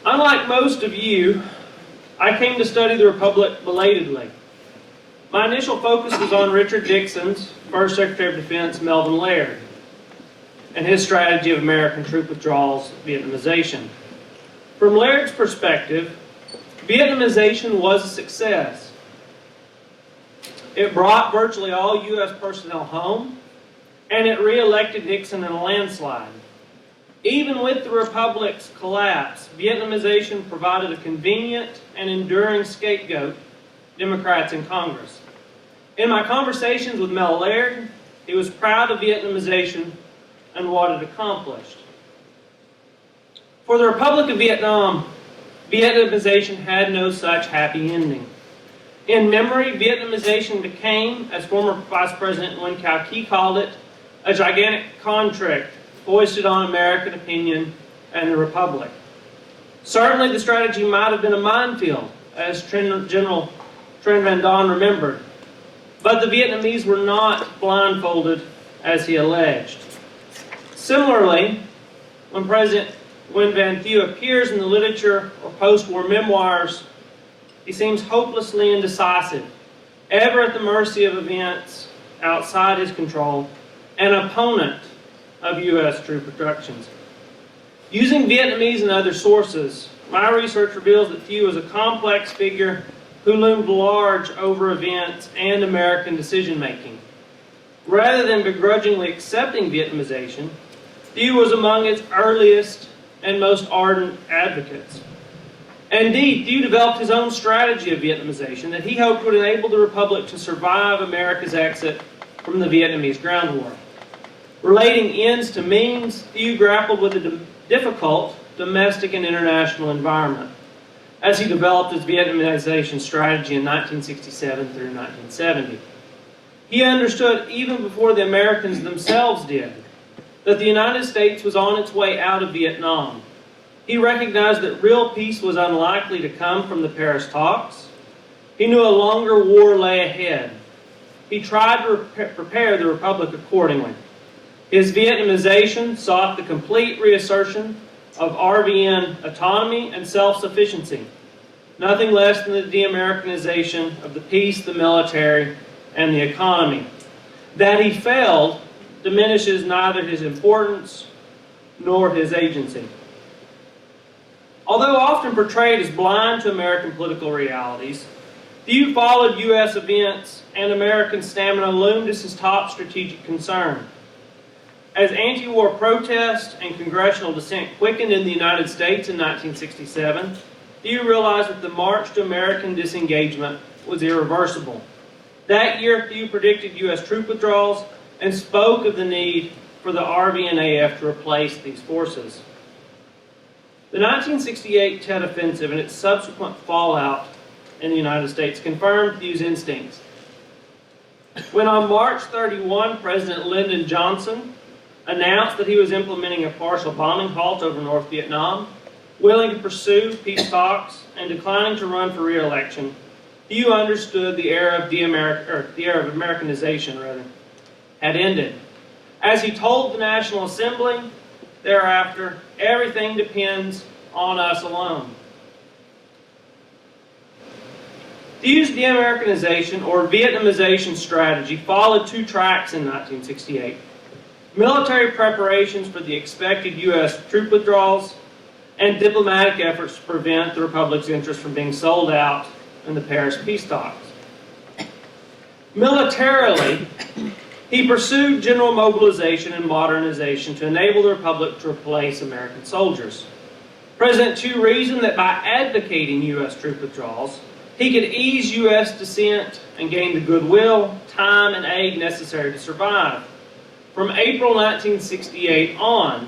Speaker 6: Unlike most of you, I came to study the Republic belatedly. My initial focus was on Richard Nixon's First Secretary of Defense, Melvin Laird, and his strategy of American troop withdrawals, Vietnamization. From Laird's perspective, Vietnamization was a success. It brought virtually all U.S. personnel home, and it re-elected Nixon in a landslide. Even with the Republic's collapse, Vietnamization provided a convenient and enduring scapegoat, Democrats in Congress. In my conversations with Mel Laird, he was proud of Vietnamization and what it accomplished. For the Republic of Vietnam, Vietnamization had no such happy ending. In memory, Vietnamization became, as former Vice President Nguyen Cao Ky called it, a gigantic contract foisted on American opinion and the Republic. Certainly the strategy might have been a minefield, as General Tran Van Don remembered, but the Vietnamese were not blindfolded as he alleged. Similarly, when President Nguyen Van Thieu appears in the literature or post-war memoirs, he seems hopelessly indecisive, ever at the mercy of events outside his control, an opponent of U.S. troop reductions. Using Vietnamese and other sources, my research reveals that Thieu was a complex figure who loomed large over events and American decision-making. Rather than begrudgingly accepting Vietnamization, Thieu was among its earliest and most ardent advocates. Indeed, Thieu developed his own strategy of Vietnamization that he hoped would enable the Republic to survive America's exit from the Vietnamese ground war. Relating ends to means, Thieu grappled with a difficult domestic and international environment as he developed his Vietnamization strategy in 1967 through 1970. He understood, even before the Americans themselves did, that the United States was on its way out of Vietnam. He recognized that real peace was unlikely to come from the Paris talks. He knew a longer war lay ahead. He tried to prepare the Republic accordingly. His Vietnamization sought the complete reassertion of RVN autonomy and self-sufficiency, nothing less than the de-Americanization of the peace, the military, and the economy. That he failed diminishes neither his importance nor his agency. Although often portrayed as blind to American political realities, Thieu followed U.S. events, and American stamina loomed as his top strategic concern. As anti-war protest and congressional dissent quickened in the United States in 1967, Thieu realized that the march to American disengagement was irreversible. That year, Thieu predicted U.S. troop withdrawals and spoke of the need for the RVNAF to replace these forces. The 1968 Tet Offensive and its subsequent fallout in the United States confirmed Thieu's instincts. When on March 31, President Lyndon Johnson announced that he was implementing a partial bombing halt over North Vietnam, willing to pursue peace talks, and declining to run for re-election, Thieu understood the era of Americanization had ended. As he told the National Assembly thereafter, everything depends on us alone. Thieu's de-Americanization or Vietnamization strategy followed two tracks in 1968. Military preparations for the expected U.S. troop withdrawals and diplomatic efforts to prevent the Republic's interest from being sold out in the Paris peace talks. Militarily, he pursued general mobilization and modernization to enable the Republic to replace American soldiers. President Thieu reasoned that by advocating U.S. troop withdrawals, he could ease U.S. dissent and gain the goodwill, time, and aid necessary to survive. From April 1968 on,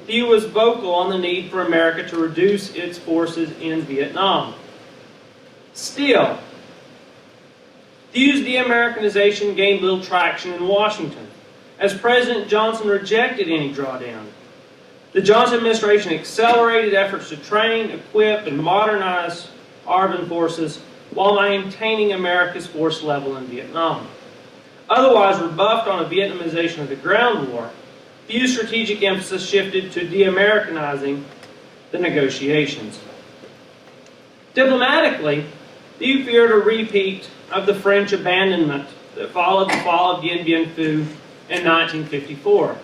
Speaker 6: Thieu was vocal on the need for America to reduce its forces in Vietnam. Still, Thieu's de-Americanization gained little traction in Washington, as President Johnson rejected any drawdown. The Johnson administration accelerated efforts to train, equip, and modernize armed forces while maintaining America's force level in Vietnam. Otherwise rebuffed on a Vietnamization of the ground war, Thieu's strategic emphasis shifted to de-Americanizing the negotiations. Diplomatically, Thieu feared a repeat of the French abandonment that followed the fall of Dien Bien Phu in 1954.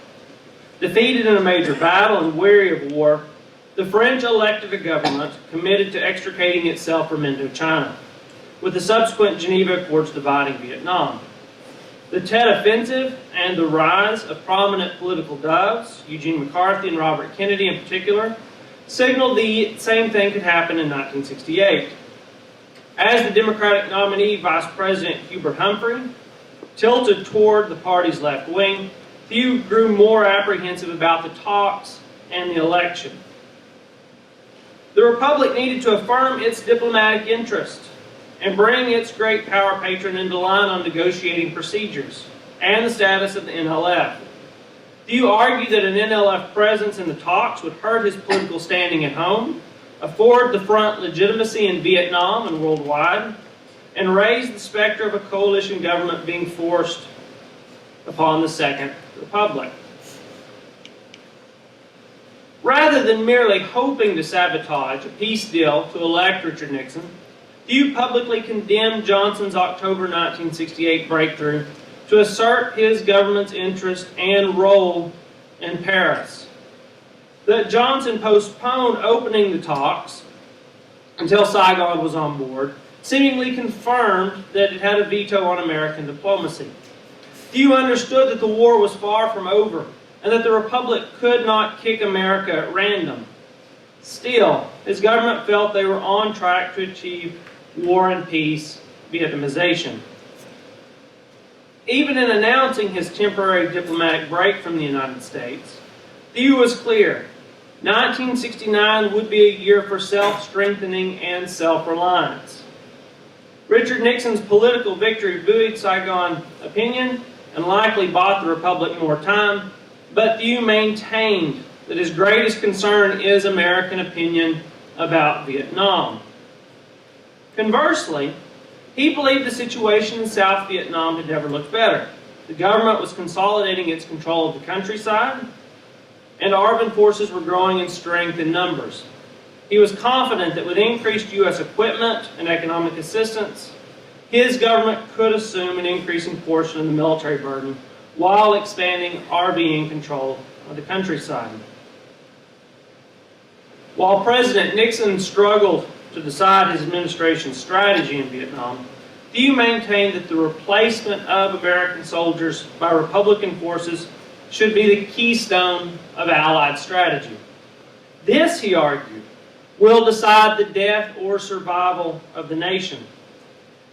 Speaker 6: Defeated in a major battle and weary of war, the French elected a government committed to extricating itself from Indochina, with the subsequent Geneva Accords dividing Vietnam. The Tet Offensive and the rise of prominent political doves, Eugene McCarthy and Robert Kennedy in particular, signaled the same thing could happen in 1968. As the Democratic nominee, Vice President Hubert Humphrey, tilted toward the party's left wing, few grew more apprehensive about the talks and the election. The Republic needed to affirm its diplomatic interest and bring its great power patron into line on negotiating procedures and the status of the NLF. Few argue that an NLF presence in the talks would hurt his political standing at home, afford the front legitimacy in Vietnam and worldwide, and raise the specter of a coalition government being forced upon the Second Republic. Rather than merely hoping to sabotage a peace deal to elect Richard Nixon, few publicly condemned Johnson's October 1968 breakthrough to assert his government's interest and role in Paris. That Johnson postponed opening the talks until Saigon was on board seemingly confirmed that it had a veto on American diplomacy. Few understood that the war was far from over and that the Republic could not kick America at random. Still, his government felt they were on track to achieve war and peace Vietnamization. Even in announcing his temporary diplomatic break from the United States, the view was clear. 1969 would be a year for self-strengthening and self-reliance. Richard Nixon's political victory buoyed Saigon opinion and likely bought the Republic more time, but Thieu maintained that his greatest concern is American opinion about Vietnam. Conversely, he believed the situation in South Vietnam had never looked better. The government was consolidating its control of the countryside, and armed forces were growing in strength and numbers. He was confident that with increased U.S. equipment and economic assistance, his government could assume an increasing portion of the military burden while expanding RBN control of the countryside. While President Nixon struggled to decide his administration's strategy in Vietnam, Thieu maintained that the replacement of American soldiers by Republican forces should be the keystone of Allied strategy. This, he argued, will decide the death or survival of the nation.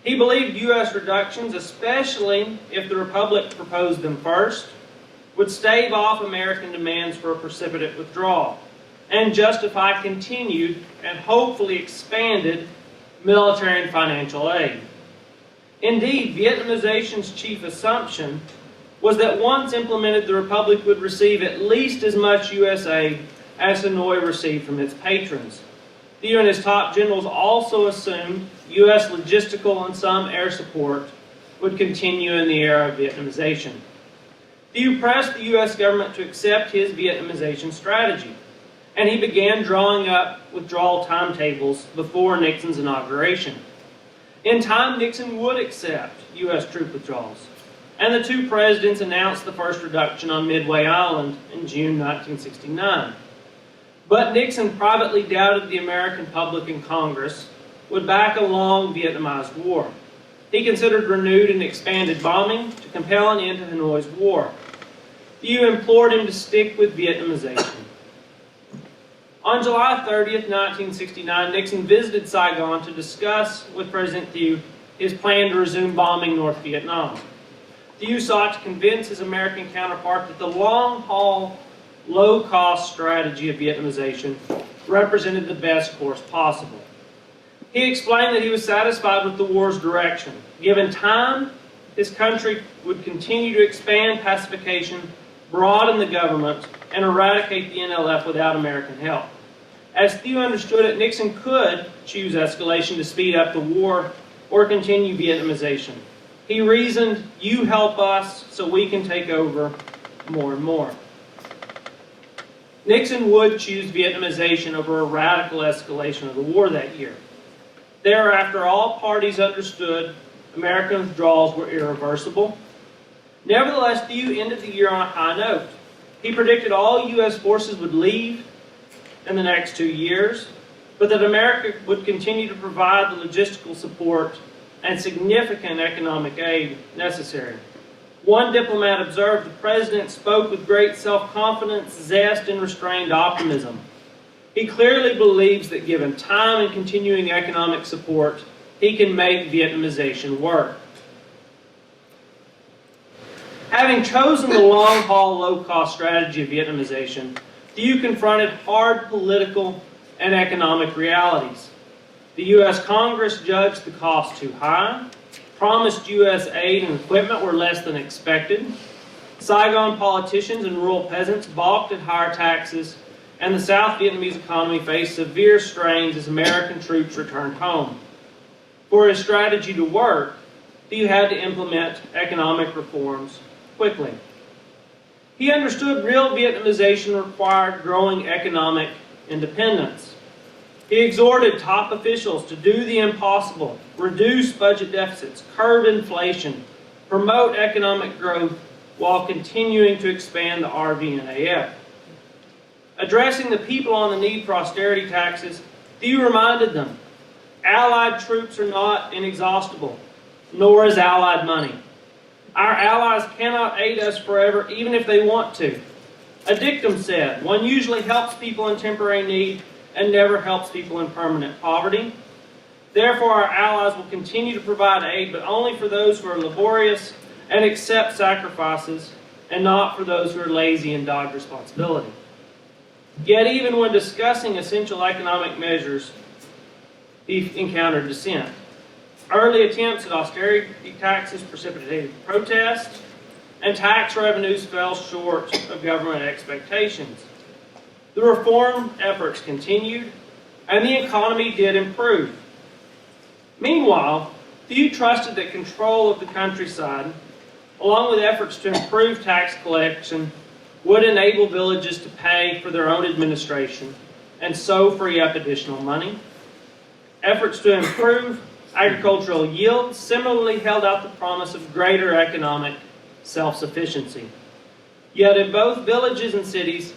Speaker 6: He believed U.S. reductions, especially if the Republic proposed them first, would stave off American demands for a precipitate withdrawal and justify continued and hopefully expanded military and financial aid. Indeed, Vietnamization's chief assumption was that once implemented, the Republic would receive at least as much U.S. aid as Hanoi received from its patrons. Thieu and his top generals also assumed U.S. logistical and some air support would continue in the era of Vietnamization. Thieu pressed the U.S. government to accept his Vietnamization strategy, and he began drawing up withdrawal timetables before Nixon's inauguration. In time, Nixon would accept U.S. troop withdrawals, and the two presidents announced the first reduction on Midway Island in June 1969. But Nixon privately doubted the American public and Congress would back a long Vietnamized war. He considered renewed and expanded bombing to compel an end to Hanoi's war. Thieu implored him to stick with Vietnamization. On July 30th, 1969, Nixon visited Saigon to discuss with President Thieu his plan to resume bombing North Vietnam. Thieu sought to convince his American counterpart that the long-haul, low-cost strategy of Vietnamization represented the best course possible. He explained that he was satisfied with the war's direction. Given time, his country would continue to expand pacification, broaden the government, and eradicate the NLF without American help. As Thieu understood it, Nixon could choose escalation to speed up the war or continue Vietnamization. He reasoned, you help us so we can take over more and more. Nixon would choose Vietnamization over a radical escalation of the war that year. Thereafter, all parties understood American withdrawals were irreversible. Nevertheless, Thieu ended the year on a high note. He predicted all U.S. forces would leave in the next 2 years, but that America would continue to provide the logistical support and significant economic aid necessary. One diplomat observed, the president spoke with great self-confidence, zest, and restrained optimism. He clearly believes that given time and continuing economic support, he can make Vietnamization work. Having chosen the long-haul, low-cost strategy of Vietnamization, Thieu confronted hard political and economic realities. The U.S. Congress judged the cost too high, promised U.S. aid and equipment were less than expected, Saigon politicians and rural peasants balked at higher taxes, and the South Vietnamese economy faced severe strains as American troops returned home. For his strategy to work, Thieu had to implement economic reforms quickly. He understood real Vietnamization required growing economic independence. He exhorted top officials to do the impossible, reduce budget deficits, curb inflation, promote economic growth while continuing to expand the RVNAF. Addressing the people on the need for austerity taxes, Thieu reminded them, Allied troops are not inexhaustible, nor is Allied money. Our allies cannot aid us forever, even if they want to. A dictum said, one usually helps people in temporary need and never helps people in permanent poverty. Therefore, our allies will continue to provide aid, but only for those who are laborious and accept sacrifices, and not for those who are lazy and dodge responsibility. Yet, even when discussing essential economic measures, he encountered dissent. Early attempts at austerity taxes precipitated protests, and tax revenues fell short of government expectations. The reform efforts continued, and the economy did improve. Meanwhile, Thieu trusted that control of the countryside, along with efforts to improve tax collection, would enable villages to pay for their own administration and so free up additional money. Efforts to improve agricultural yields similarly held out the promise of greater economic self-sufficiency. Yet in both villages and cities,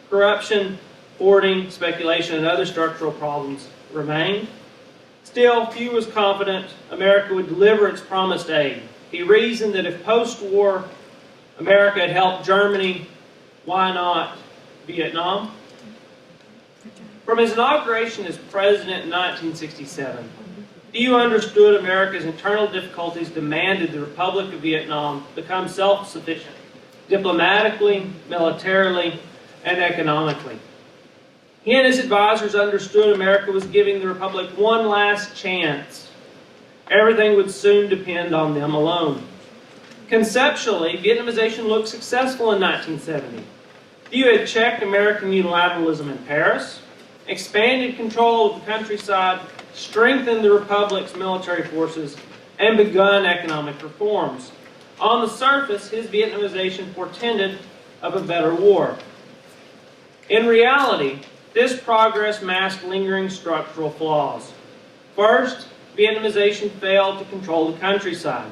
Speaker 6: corruption, hoarding, speculation, and other structural problems remained. Still, Thieu was confident America would deliver its promised aid. He reasoned that if post-war America had helped Germany, why not Vietnam? From his inauguration as president in 1967, Thieu understood America's internal difficulties demanded the Republic of Vietnam become self-sufficient, diplomatically, militarily, and economically. He and his advisors understood America was giving the Republic one last chance. Everything would soon depend on them alone. Conceptually, Vietnamization looked successful in 1970. Thieu had checked American unilateralism in Paris, expanded control of the countryside, strengthened the Republic's military forces, and begun economic reforms. On the surface, his Vietnamization portended of a better war. In reality, this progress masked lingering structural flaws. First, Vietnamization failed to control the countryside.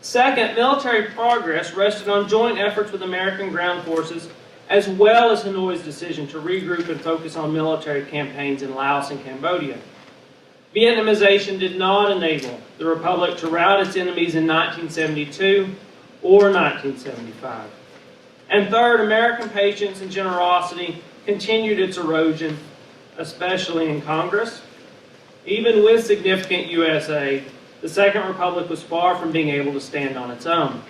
Speaker 6: Second, military progress rested on joint efforts with American ground forces, as well as Hanoi's decision to regroup and focus on military campaigns in Laos and Cambodia. Vietnamization did not enable the Republic to rout its enemies in 1972 or 1975. And third, American patience and generosity continued its erosion, especially in Congress. Even with significant U.S. aid, the Second Republic was far from being able to stand on its own.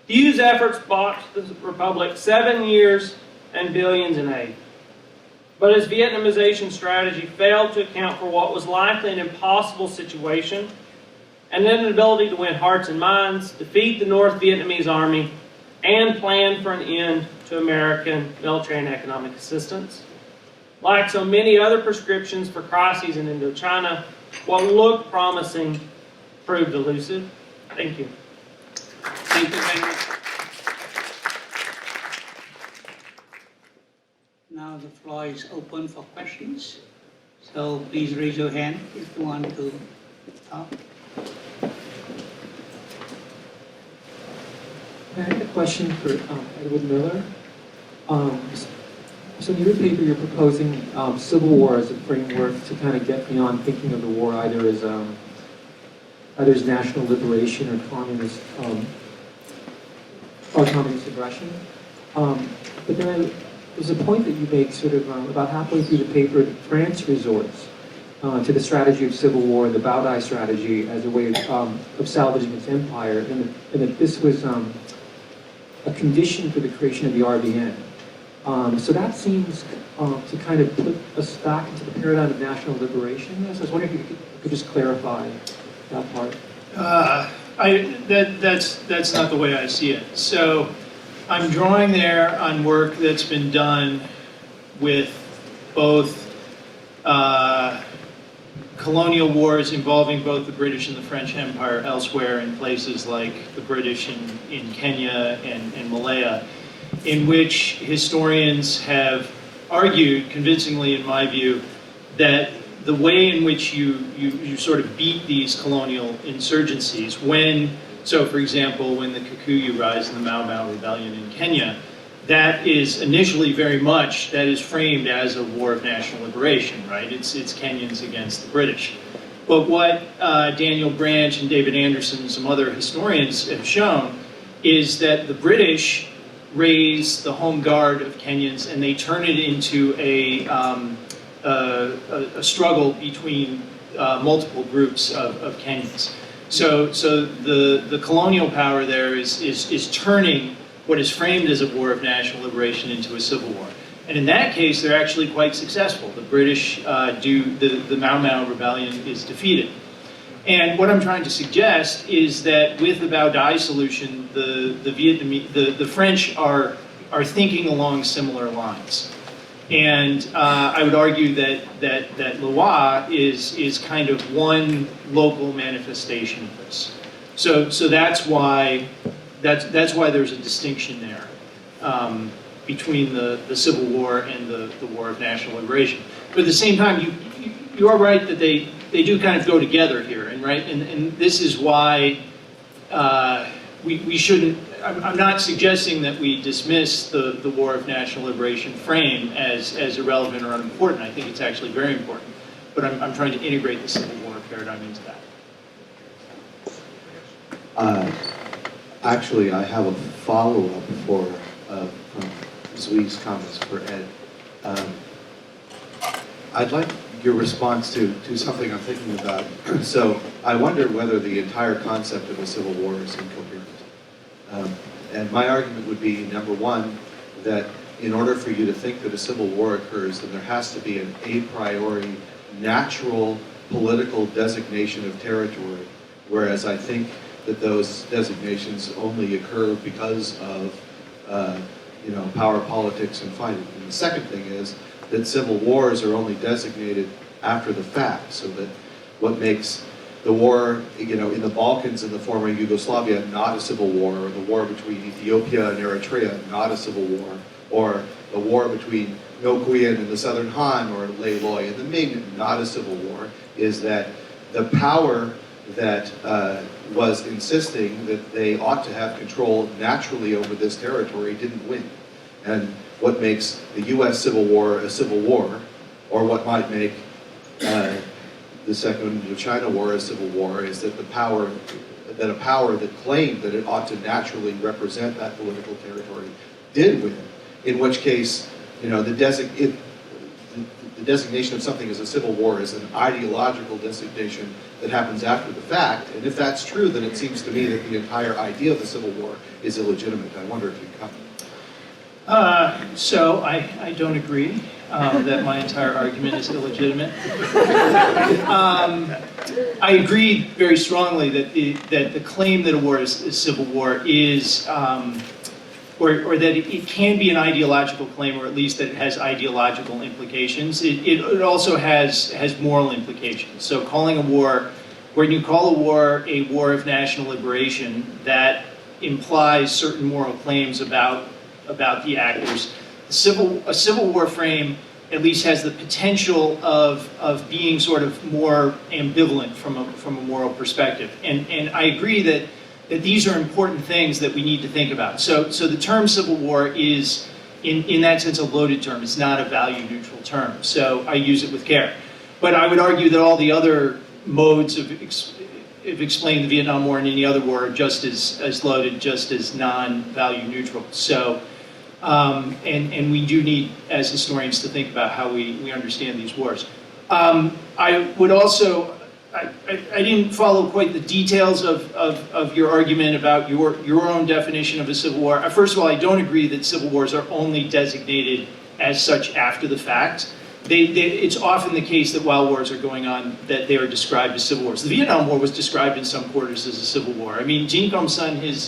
Speaker 6: Thieu's efforts bought the Republic 7 years and billions in aid. But his Vietnamization strategy failed to account for what was likely an impossible situation, and an inability to win hearts and minds, defeat the North Vietnamese army, and plan for an end to American military and economic assistance. Like so many other prescriptions for crises in Indochina, what looked promising proved elusive. Thank you.
Speaker 1: Thank you very much. Now the floor is open for questions. So please raise your hand if you want to talk.
Speaker 7: I had a question for Edward Miller. So in your paper, you're proposing civil war as a framework to kind of get beyond thinking of the war either as national liberation or communist autonomous aggression. But then there's a point that you make sort of about halfway through the paper that France resorts to the strategy of civil war, the Baudai strategy, as a way of salvaging its empire, and that this was a condition for the creation of the RBN. So that seems to kind of put us back into the paradigm of national liberation. So I was wondering if you could just clarify that part.
Speaker 4: That's not the way I see it. So I'm drawing there on work that's been done with both colonial wars involving both the British and the French Empire elsewhere in places like the British in Kenya and Malaya, in which historians have argued, convincingly in my view, that the way in which you sort of beat these colonial insurgencies so for example, when the Kikuyu rise in the Mau Mau rebellion in Kenya, that is initially that is framed as a war of national liberation, right? It's Kenyans against the British. But what Daniel Branch and David Anderson and some other historians have shown is that the British raise the home guard of Kenyans and they turn it into a struggle between multiple groups of Kenyans. So the colonial power there is turning what is framed as a war of national liberation into a civil war. And in that case, they're actually quite successful. The British the Mau Mau rebellion is defeated. And what I'm trying to suggest is that with the Baudai solution, the French are thinking along similar lines. And I would argue that Loire is kind of one local manifestation of this. So that's why there's a distinction there between the Civil War and the War of National Liberation. But at the same time, you are right that they do kind of go together here, and this is why we shouldn't. I'm not suggesting that we dismiss the War of National Liberation frame as irrelevant or unimportant. I think it's actually very important. But I'm trying to integrate the Civil War paradigm into that.
Speaker 8: Actually, I have a follow-up from Zweig's comments for Ed. I'd like your response to something I'm thinking about. So I wonder whether the entire concept of a civil war is incoherent. And my argument would be, number one, that in order for you to think that a civil war occurs, then there has to be an a priori natural political designation of territory, whereas I think that those designations only occur because of power politics and fighting. And the second thing is that civil wars are only designated after the fact, so that what makes the war, in the Balkans and the former Yugoslavia, not a civil war, or the war between Ethiopia and Eritrea, not a civil war, or the war between Ngo Nguyen and the Southern Han, or Lê Loi and the Ming, not a civil war, is that the power that was insisting that they ought to have control naturally over this territory didn't win. And what makes the U.S. Civil War a civil war, or what might make the Second Indochina War a civil war, is that a power that claimed that it ought to naturally represent that political territory did win. In which case, the designation of something as a civil war is an ideological designation that happens after the fact. And if that's true, then it seems to me that the entire idea of the Civil War is illegitimate. I wonder if you can comment.
Speaker 4: So I don't agree that my entire argument is illegitimate. I agree very strongly that the claim that a war is a civil war is, or that it can be an ideological claim, or at least that it has ideological implications. It also has moral implications. So calling a war, when you call a war of national liberation, that implies certain moral claims about the actors. A civil war frame at least has the potential of being sort of more ambivalent from a moral perspective. And I agree that these are important things that we need to think about. So the term civil war is, in that sense, a loaded term. It's not a value-neutral term. So I use it with care. But I would argue that all the other modes of have explained the Vietnam War and any other war just as loaded, just as non-value neutral. So, and we do need, as historians, to think about how we understand these wars. I would also, I didn't follow quite the details of your argument about your own definition of a civil war. First of all, I don't agree that civil wars are only designated as such after the fact. It's often the case that while wars are going on, that they are described as civil wars. The Vietnam War was described in some quarters as a civil war. I mean, Gene Com's son, his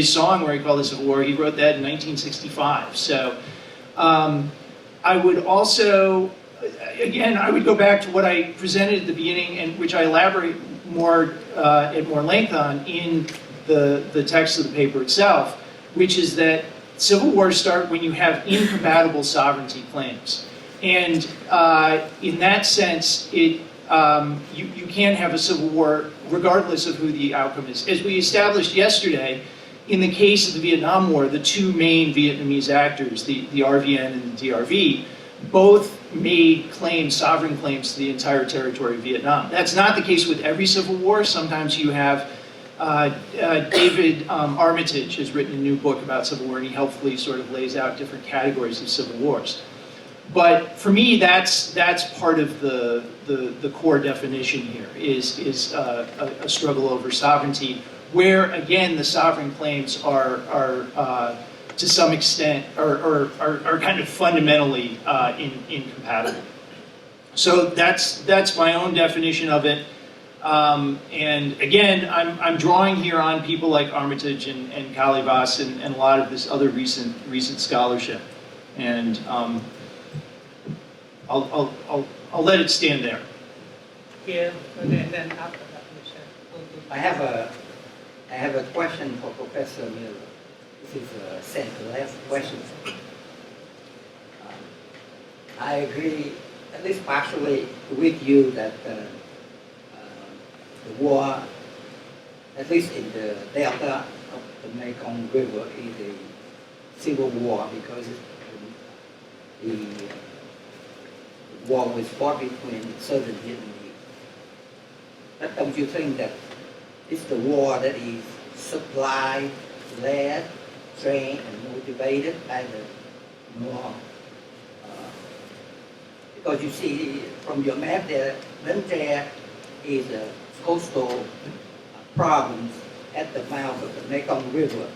Speaker 4: song where he called it civil war, he wrote that in 1965. So I would also, again, I would go back to what I presented at the beginning, and which I elaborate more at more length on in the text of the paper itself, which is that civil wars start when you have incompatible sovereignty claims. And in that sense, you can have a civil war regardless of who the outcome is. As we established yesterday, in the case of the Vietnam War, the two main Vietnamese actors, the RVN and the DRV, both made claims, sovereign claims to the entire territory of Vietnam. That's not the case with every civil war. Sometimes you have David Armitage has written a new book about civil war, and he helpfully sort of lays out different categories of civil wars. But for me, that's part of the core definition here is a struggle over sovereignty, where again the sovereign claims are to some extent are kind of fundamentally incompatible. So that's my own definition of it. And again, I'm drawing here on people like Armitage and Kalivas and a lot of this other recent scholarship. And I'll let it stand there.
Speaker 9: Here, and then after that, Michelle.
Speaker 10: I have a question for Professor Miller. This is a center-left question. I agree, at least partially, with you that the war, at least in the delta of the Mekong River, is a civil war because the war was fought between certain Vietnamese. But don't you think that it's the war that is supplied, led, trained, and motivated by the North? Because you see from your map there, Bến Tre is a coastal province at the mouth of the Mekong River.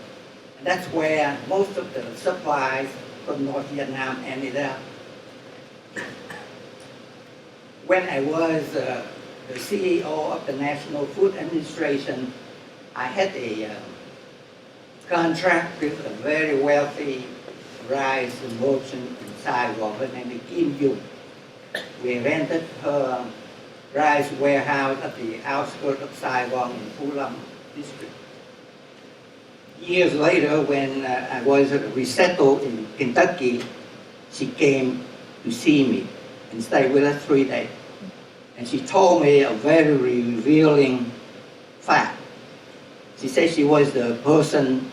Speaker 10: And that's where most of the supplies from North Vietnam ended up. When I was the CEO of the National Food Administration, I had a contract with a very wealthy rice merchant in Saigon. Her name is Kim Dung. We rented her rice warehouse at the outskirts of Saigon in Phu Long district. Years later, when I was resettled in Kentucky, she came to see me and stayed with us 3 days. And she told me a very revealing fact. She said she was the person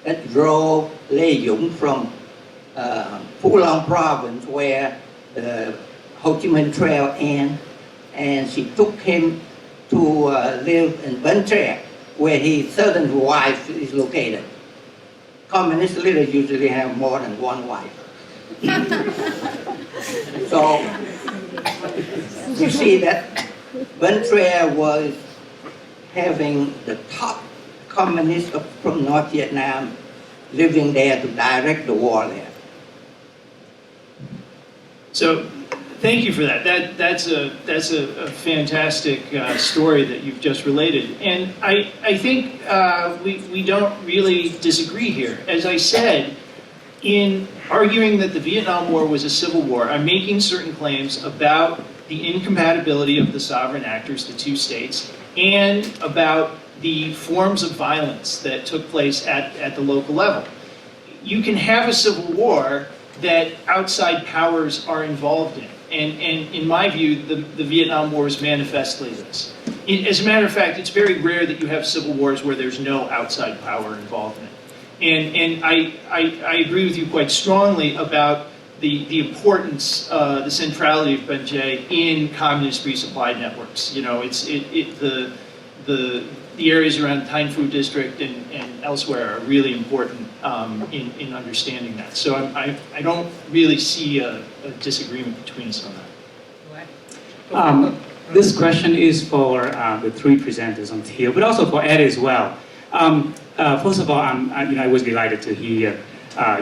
Speaker 10: that drove Lê Dũng from Phu Long province where the Ho Chi Minh Trail ends, and she took him to live in Bến Tre, where his servant wife is located. Communist leaders usually have more than one wife. So you see that Bến Tre was having the top communists from North Vietnam living there to direct the war there.
Speaker 4: So thank you for that. That's a fantastic story that you've just related. And I think we don't really disagree here. As I said, in arguing that the Vietnam War was a civil war, I'm making certain claims about the incompatibility of the sovereign actors, the two states, and about the forms of violence that took place at the local level. You can have a civil war that outside powers are involved in. And in my view, the Vietnam War is manifestly this. As a matter of fact, it's very rare that you have civil wars where there's no outside power involvement. And I agree with you quite strongly about the importance, the centrality of Bến Tre in communist resupply networks. You know, the the areas around Thai Food District and elsewhere are really important in understanding that. So I don't really see a disagreement between us on that.
Speaker 11: This question is for the three presenters on here, but also for Ed as well. First of all, I was delighted to hear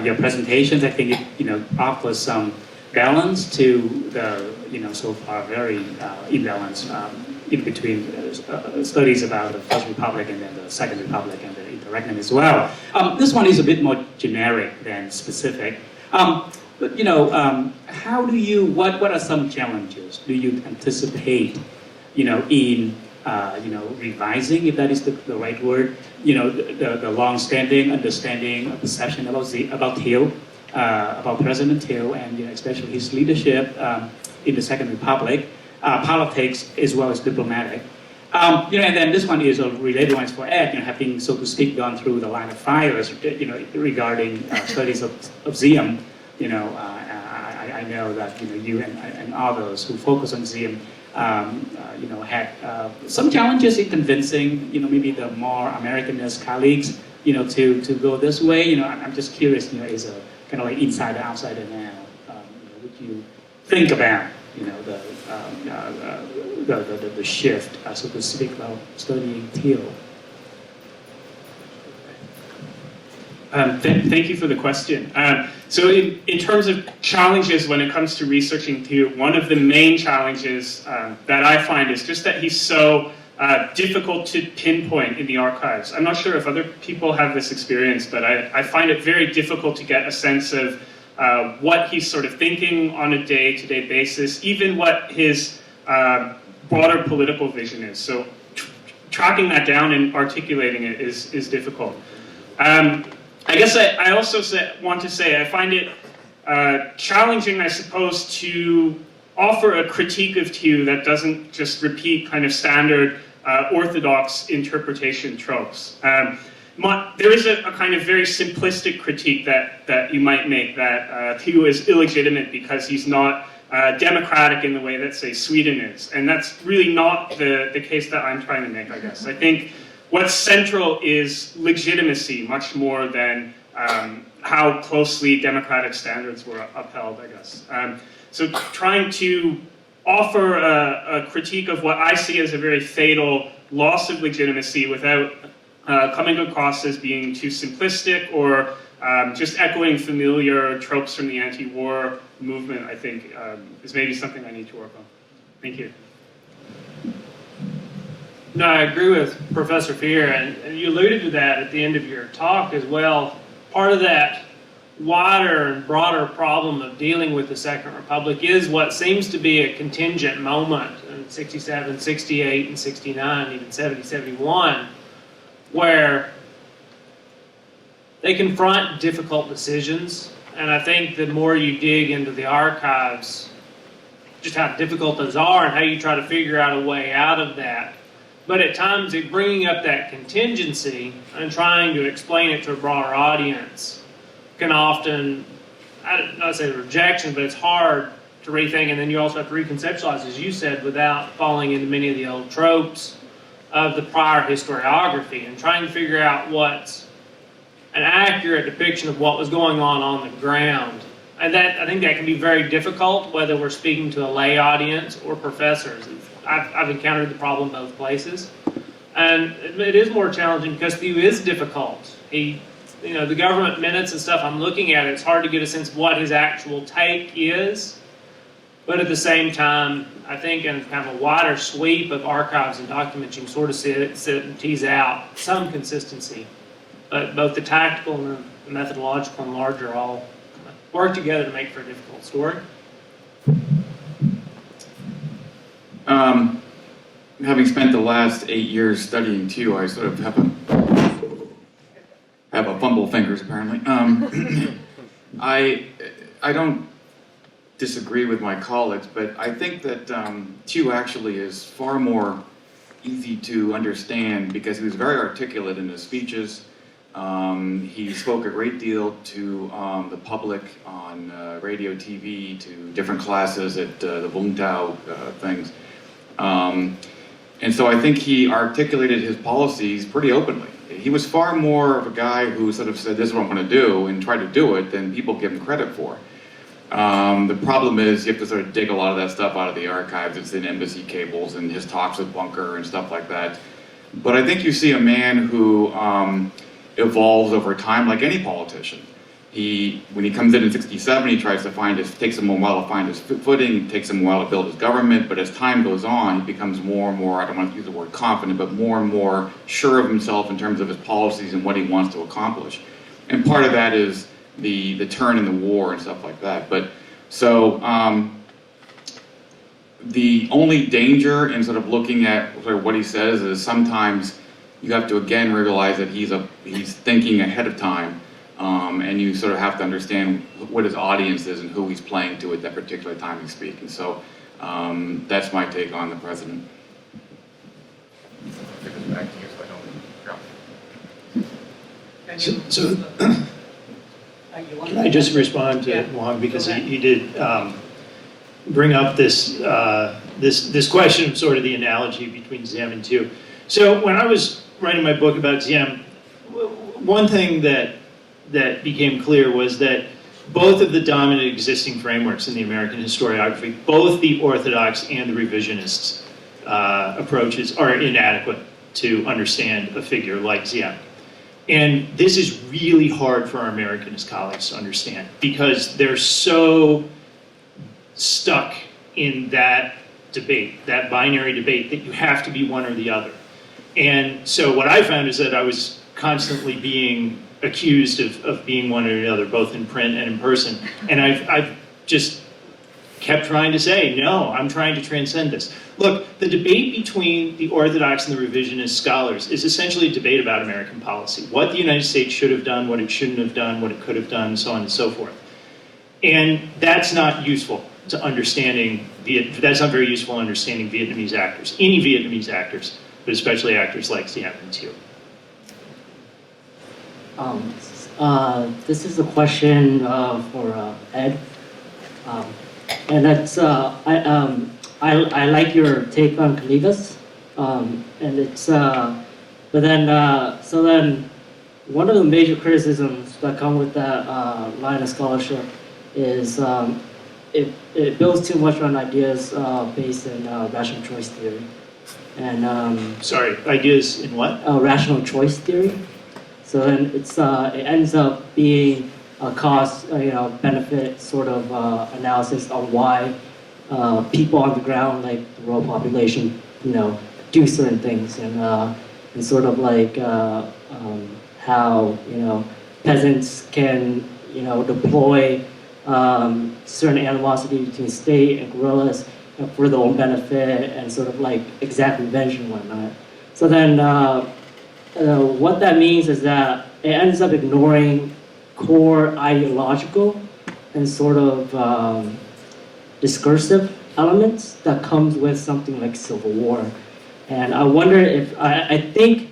Speaker 11: your presentations. I think it offers some balance to the so far very imbalance in between studies about the First Republic and then the Second Republic and the interregnum as well. This one is a bit more generic than specific. But how do you? What are some challenges do you anticipate? In revising, if that is the right word. The long-standing understanding, perception about Thieu, about President Thieu, and especially his leadership in the Second Republic, politics as well as diplomatic. And then this one is a related one for Ed. Having, so to speak, gone through the line of fires, regarding studies of Ziem. I know that you and others who focus on Ziem, had some challenges in convincing maybe the more Americanist colleagues to go this way. I'm just curious, as a kind of like insider outsider now, would you think about the shift, so to speak, while studying Thieu?
Speaker 5: Thank you for the question. So in terms of challenges when it comes to researching Thieu, one of the main challenges that I find is just that he's so difficult to pinpoint in the archives. I'm not sure if other people have this experience, but I find it very difficult to get a sense of what he's sort of thinking on a day-to-day basis, even what his broader political vision is. So tracking that down and articulating it is difficult. I guess I also want to say I find it challenging, I suppose, to offer a critique of Thieu that doesn't just repeat kind of standard orthodox interpretation tropes. There is a kind of very simplistic critique that you might make that Thieu is illegitimate because he's not democratic in the way that, say, Sweden is. And that's really not the case that I'm trying to make, I guess. I think what's central is legitimacy much more than how closely democratic standards were upheld, I guess. So trying to offer a critique of what I see as a very fatal loss of legitimacy without coming across as being too simplistic or just echoing familiar tropes from the anti-war movement, I think, is maybe something I need to work on. Thank you.
Speaker 6: No, I agree with Professor Fear, and you alluded to that at the end of your talk as well. Part of that wider and broader problem of dealing with the Second Republic is what seems to be a contingent moment in 67, 68, and 69, even 70, 71, where they confront difficult decisions. And I think the more you dig into the archives, just how difficult those are and how you try to figure out a way out of that. But at times, bringing up that contingency and trying to explain it to a broader audience can often, I don't not say rejection, but it's hard to rethink. And then you also have to reconceptualize, as you said, without falling into many of the old tropes of the prior historiography and trying to figure out what's an accurate depiction of what was going on the ground. And that I think that can be very difficult, whether we're speaking to a lay audience or professors. I've encountered the problem both places. And it is more challenging because Thieu is difficult. The government minutes and stuff I'm looking at, it's hard to get a sense of what his actual take is. But at the same time, I think in kind of a wider sweep of archives and documents, you can sort of sit and tease out some consistency. But both the tactical and the methodological and larger all work together to make for a difficult story.
Speaker 2: Having spent the last 8 years studying Thieu, I sort of have a fumble fingers apparently. I don't disagree with my colleagues, but I think that Thieu actually is far more easy to understand because he was very articulate in his speeches. He spoke a great deal to the public on radio, TV, to different classes at the Vung Tau things. And so I think he articulated his policies pretty openly. He was far more of a guy who sort of said, this is what I'm going to do, and tried to do it than people give him credit for. The problem is you have to sort of dig a lot of that stuff out of the archives. It's in embassy cables and his talks with Bunker and stuff like that. But I think you see a man who evolves over time like any politician. When he comes in 67, he tries to takes him a while to find his footing, takes him a while to build his government, but as time goes on, he becomes more and more, I don't want to use the word confident, but more and more sure of himself in terms of his policies and what he wants to accomplish. And part of that is the turn in the war and stuff like that. But so the only danger in sort of looking at sort of what he says is sometimes you have to again realize that he's thinking ahead of time. And you sort of have to understand what his audience is and who he's playing to at that particular time he's speaking. So that's my take on the president. I'll give this back to you so I don't drop.
Speaker 4: So can I just respond to Juan, because he did bring up this question of sort of the analogy between Ziem and Thieu. So when I was writing my book about Ziem, one thing that became clear was that both of the dominant existing frameworks in the American historiography, both the orthodox and the revisionist approaches, are inadequate to understand a figure like Ziem. And this is really hard for our Americanist colleagues to understand because they're so stuck in that debate, that binary debate, that you have to be one or the other. And so what I found is that I was constantly being accused of being one or the other, both in print and in person. And I've just kept trying to say, no, I'm trying to transcend this. Look, the debate between the Orthodox and the revisionist scholars is essentially a debate about American policy. What the United States should have done, what it shouldn't have done, what it could have done, so on and so forth. And that's not useful to understanding, that's not very useful in understanding Vietnamese actors, any Vietnamese actors, but especially actors like Diem and Thieu.
Speaker 12: This is a question for Ed, and that's I like your take on Calligas, and it's but then so then one of the major criticisms that come with that line of scholarship is it builds too much on ideas based in rational choice theory, and
Speaker 4: sorry, ideas in what?
Speaker 12: Rational choice theory. So then it ends up being a cost, benefit sort of analysis on why people on the ground, like the rural population, do certain things, and sort of like how peasants can deploy certain animosity between state and guerrillas for their own benefit, and sort of like exact revenge and whatnot. So then. What that means is that it ends up ignoring core ideological and sort of discursive elements that comes with something like Civil War. And I wonder if, I think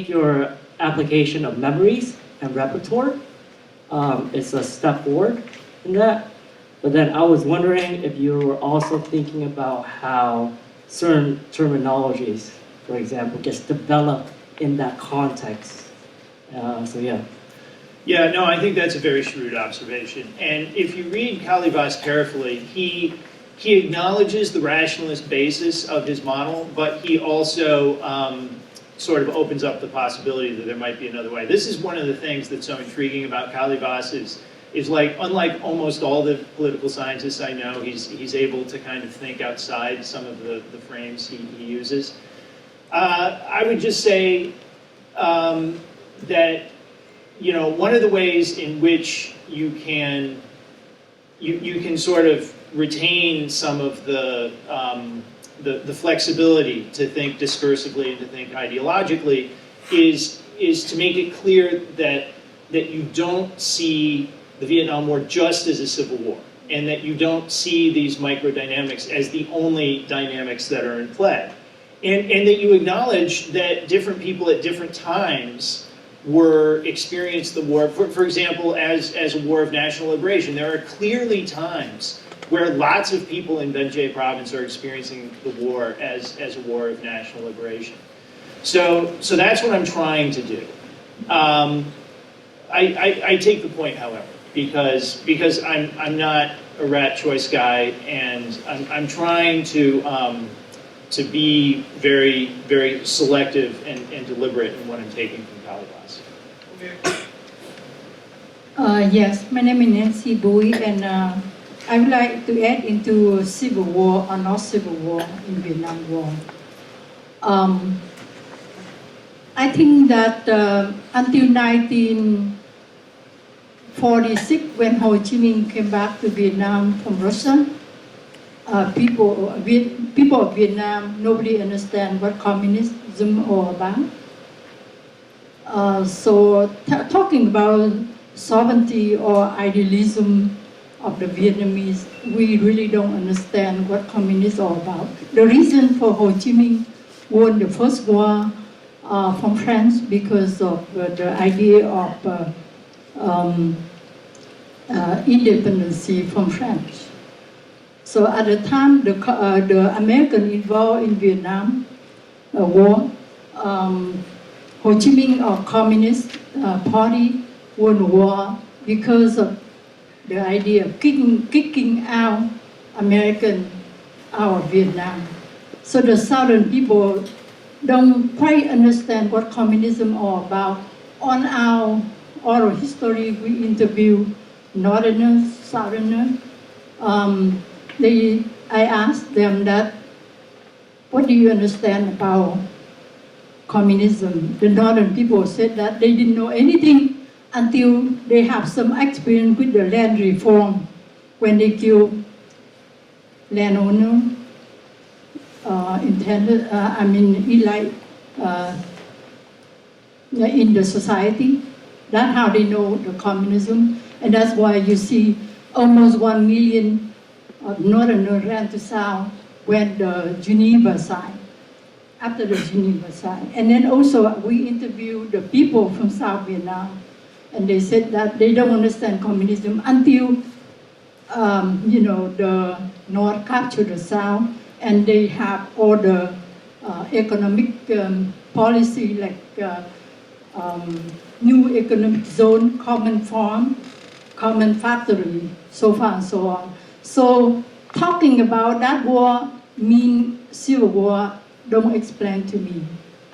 Speaker 12: your application of memories and repertoire is a step forward in that. But then I was wondering if you were also thinking about how certain terminologies, for example, gets developed in that context. So yeah.
Speaker 4: Yeah, no, I think that's a very shrewd observation. And if you read Calivas carefully, he acknowledges the rationalist basis of his model, but he also sort of opens up the possibility that there might be another way. This is one of the things that's so intriguing about Calivas is like, unlike almost all the political scientists I know, he's able to kind of think outside some of the frames he uses. I would just say that one of the ways in which you can sort of retain some of the flexibility to think discursively and to think ideologically is to make it clear that you don't see the Vietnam War just as a civil war, and that you don't see these microdynamics as the only dynamics that are in play. And that you acknowledge that different people at different times experienced the war, for example, as a war of national liberation. There are clearly times where lots of people in Ben Jay province are experiencing the war as a war of national liberation. So that's what I'm trying to do. I take the point, however, because I'm not a rat choice guy, and I'm trying to be very, very selective and deliberate in what I'm taking from Calabas.
Speaker 9: Yes, my name is Nancy Bowie, and I would like to add into civil war or not civil war in Vietnam War. I think that until 1946, when Ho Chi Minh came back to Vietnam from Russia, people of Vietnam, nobody understand what communism all about. Talking about sovereignty or idealism of the Vietnamese, we really don't understand what communism is all about. The reason for Ho Chi Minh won the first war from France because of the idea of independency from France. So at the time, the American involved in Vietnam war, Ho Chi Minh or Communist Party won the war because of the idea of kicking out American out of Vietnam. So the Southern people don't quite understand what communism all about. On our oral history, we interview Northerners, Southerners. I asked them that, what do you understand about communism? The Northern people said that they didn't know anything until they have some experience with the land reform when they kill landowner, in the society. That's how they know the communism, and that's why you see almost 1 million Northerners ran to South when the Geneva signed, after the Geneva signed. And then also we interviewed the people from South Vietnam, and they said that they don't understand communism until the North captured the South, and they have all the economic policy like new economic zone, common farm, common factory, so far and so on. So talking about that war mean civil war, don't explain to me.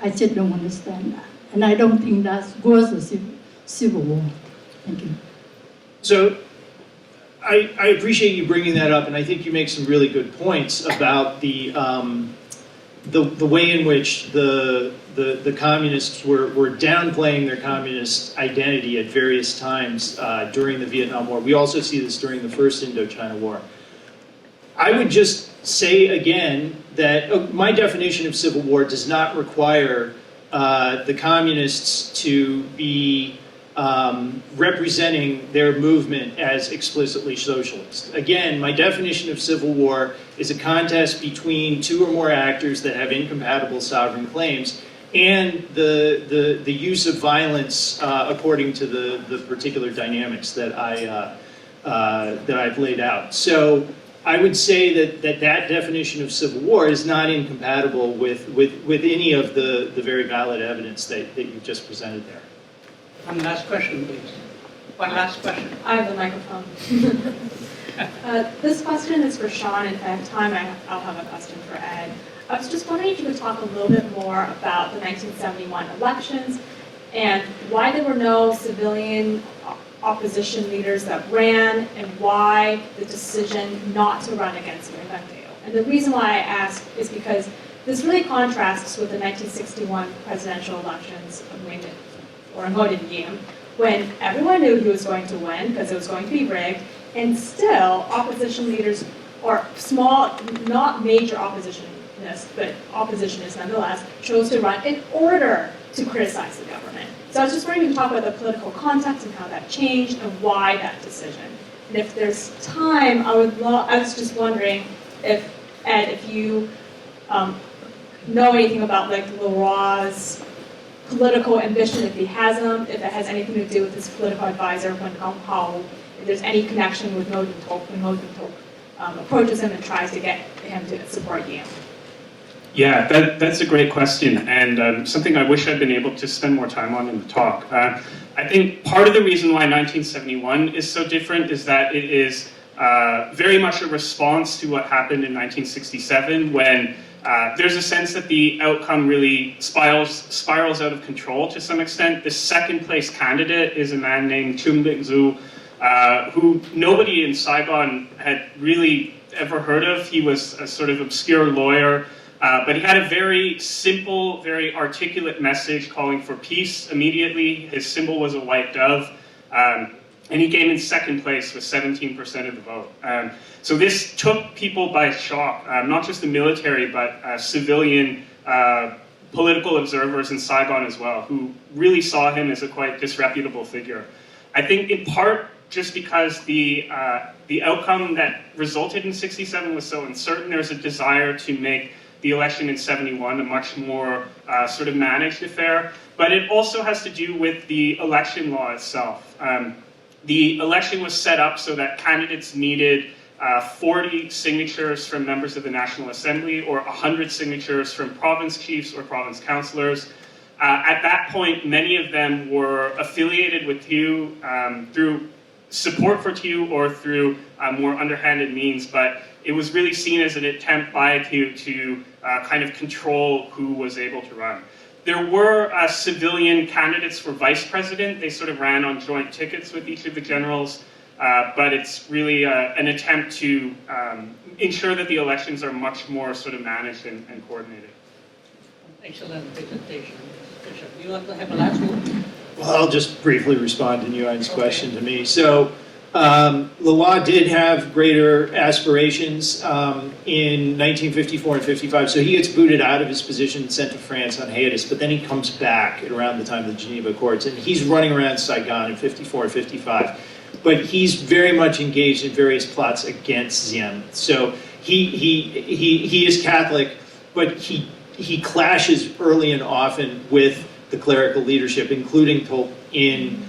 Speaker 9: I just don't understand that. And I don't think that was a civil war. Thank you.
Speaker 4: So I appreciate you bringing that up, and I think you make some really good points about the way in which the communists were downplaying their communist identity at various times during the Vietnam War. We also see this during the first Indochina War. I would just say again that my definition of civil war does not require the communists to be representing their movement as explicitly socialist. Again, my definition of civil war is a contest between two or more actors that have incompatible sovereign claims, and the use of violence according to the particular dynamics that I've laid out. So I would say that definition of civil war is not incompatible with any of the very valid evidence that you've just presented there.
Speaker 1: One last question, please. One last question.
Speaker 13: I have the microphone. This question is for Sean. If I have time, I'll have a question for Ed. I was just wondering if you could talk a little bit more about the 1971 elections and why there were no civilian opposition leaders that ran, and why the decision not to run against Nguyen Van Thieu. And the reason why I ask is because this really contrasts with the 1961 presidential elections of Nguyen Diem, when everyone knew he was going to win because it was going to be rigged, and still opposition leaders, or small, not major oppositionists, but oppositionists nonetheless, chose to run in order to criticize the government. So I was just wondering if you could talk about the political context and how that changed and why that decision. And if there's time, I was just wondering if, Ed, if you know anything about like Leroy's political ambition, if he has them, if it has anything to do with his political advisor, if there's any connection with Ngo Dinh Thuc when Ngo Dinh Thuc approaches him and tries to get him to support you?
Speaker 5: Yeah, that's a great question, and something I wish I'd been able to spend more time on in the talk. I think part of the reason why 1971 is so different is that it is very much a response to what happened in 1967, when there's a sense that the outcome really spirals out of control to some extent. The second place candidate is a man named Chung Ling-zu, who nobody in Saigon had really ever heard of. He was a sort of obscure lawyer, but he had a very simple, very articulate message calling for peace immediately. His symbol was a white dove. And he came in second place with 17% of the vote. So this took people by shock, not just the military, but civilian political observers in Saigon as well, who really saw him as a quite disreputable figure. I think in part just because the outcome that resulted in 67 was so uncertain, there's a desire to make the election in 71 a much more sort of managed affair. But it also has to do with the election law itself. The election was set up so that candidates needed 40 signatures from members of the National Assembly or 100 signatures from province chiefs or province councillors. At that point, many of them were affiliated with TU through support for TU or through more underhanded means, but it was really seen as an attempt by TU to kind of control who was able to run. There were civilian candidates for vice president. They sort of ran on joint tickets with each of the generals, but it's really an attempt to ensure that the elections are much more sort of managed and coordinated.
Speaker 3: Excellent presentation. Bishop, you want to have a last word?
Speaker 4: Well, I'll just briefly respond to Nguyen's question to me. So, Loa did have greater aspirations in 1954 and 55, so he gets booted out of his position and sent to France on hiatus, but then he comes back at around the time of the Geneva Accords, and he's running around Saigon in 54 and 55. But he's very much engaged in various plots against Diem. So he is Catholic, but he clashes early and often with the clerical leadership, including in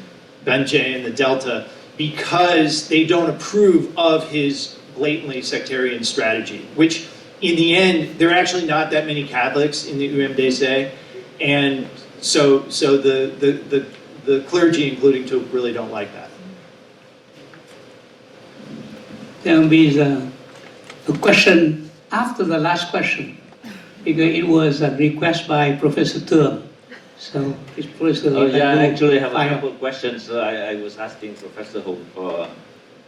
Speaker 4: Banjie and the Delta, because they don't approve of his blatantly sectarian strategy, which in the end, there are actually not that many Catholics in the UMDC, and so the clergy, including Tuk, really don't like that.
Speaker 1: There will be a question after the last question, because it was a request by Professor Thurm. So, Professor,
Speaker 14: yeah, I actually have a
Speaker 1: fire.
Speaker 14: couple of questions. I was asking Professor Hùng for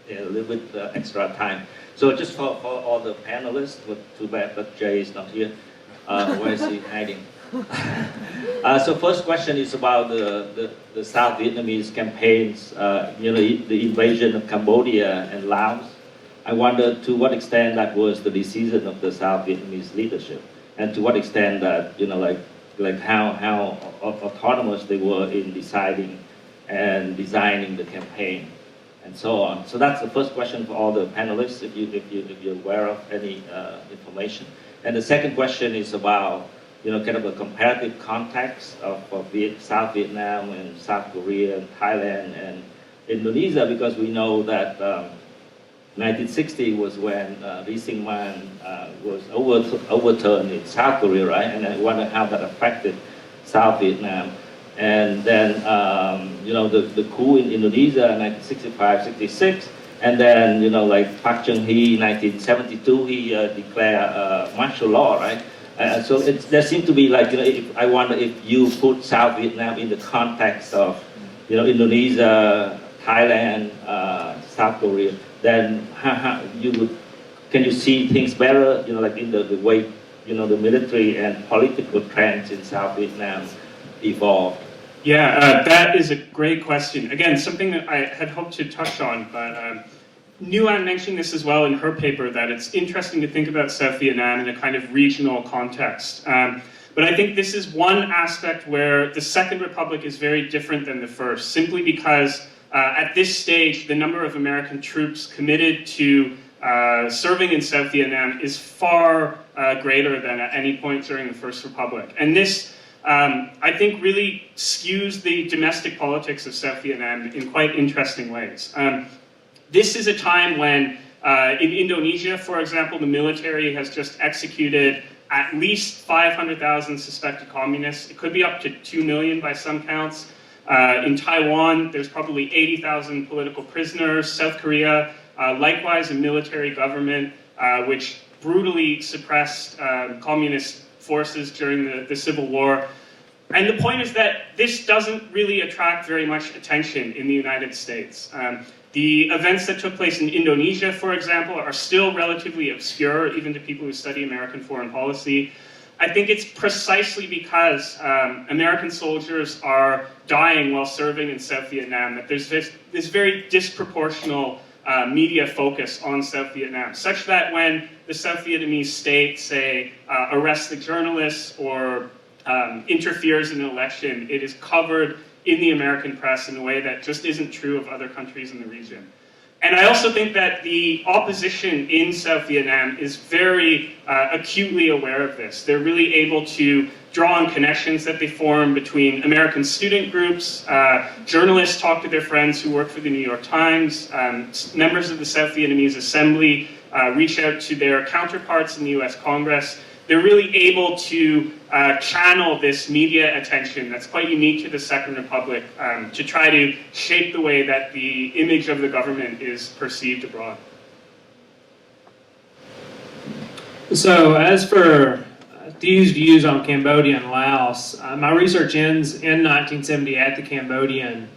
Speaker 14: a little bit extra time. So just for all the panelists, but too bad that Jay is not here. Where is he hiding? So first question is about the South Vietnamese campaigns, the invasion of Cambodia and Laos. I wonder to what extent that was the decision of the South Vietnamese leadership, and to what extent that, like how autonomous they were in deciding and designing the campaign, and so on. So that's the first question for all the panelists, if you're aware of any information. And the second question is about kind of a comparative context of South Vietnam and South Korea and Thailand and Indonesia, because we know that 1960 was when Lee Sing-man was overturned in South Korea, right? And I wonder how that affected South Vietnam. And then, the coup in Indonesia in 1965, 66. And then, like Park Chung-hee, 1972, he declared martial law, right? So there seemed to be I wonder if you put South Vietnam in the context of, Indonesia, Thailand, South Korea, then can you see things better, like in the way, the military and political trends in South Vietnam evolved?
Speaker 5: Yeah, that is a great question. Again, something that I had hoped to touch on, but Nguyen mentioned this as well in her paper, that it's interesting to think about South Vietnam in a kind of regional context. But I think this is one aspect where the Second Republic is very different than the first, simply because at this stage, the number of American troops committed to serving in South Vietnam is far greater than at any point during the First Republic. And this, I think, really skews the domestic politics of South Vietnam in quite interesting ways. This is a time when In Indonesia, for example, the military has just executed at least 500,000 suspected communists. It could be up to 2 million by some counts. In Taiwan, there's probably 80,000 political prisoners. South Korea, likewise, a military government which brutally suppressed communist forces during the Civil War. And the point is that this doesn't really attract very much attention in the United States. The events that took place in Indonesia, for example, are still relatively obscure, even to people who study American foreign policy. I think it's precisely because American soldiers are dying while serving in South Vietnam that there's this very disproportional media focus on South Vietnam, such that when the South Vietnamese state, say, arrests the journalists or interferes in an election, it is covered in the American press in a way that just isn't true of other countries in the region. And I also think that the opposition in South Vietnam is very acutely aware of this. They're really able to draw on connections that they form between American student groups, journalists talk to their friends who work for the New York Times, members of the South Vietnamese Assembly reach out to their counterparts in the US Congress. They're really able to channel this media attention that's quite unique to the Second Republic to try to shape the way that the image of the government is perceived abroad.
Speaker 6: So as for Thew's views on Cambodia and Laos, my research ends in 1970 at the Cambodian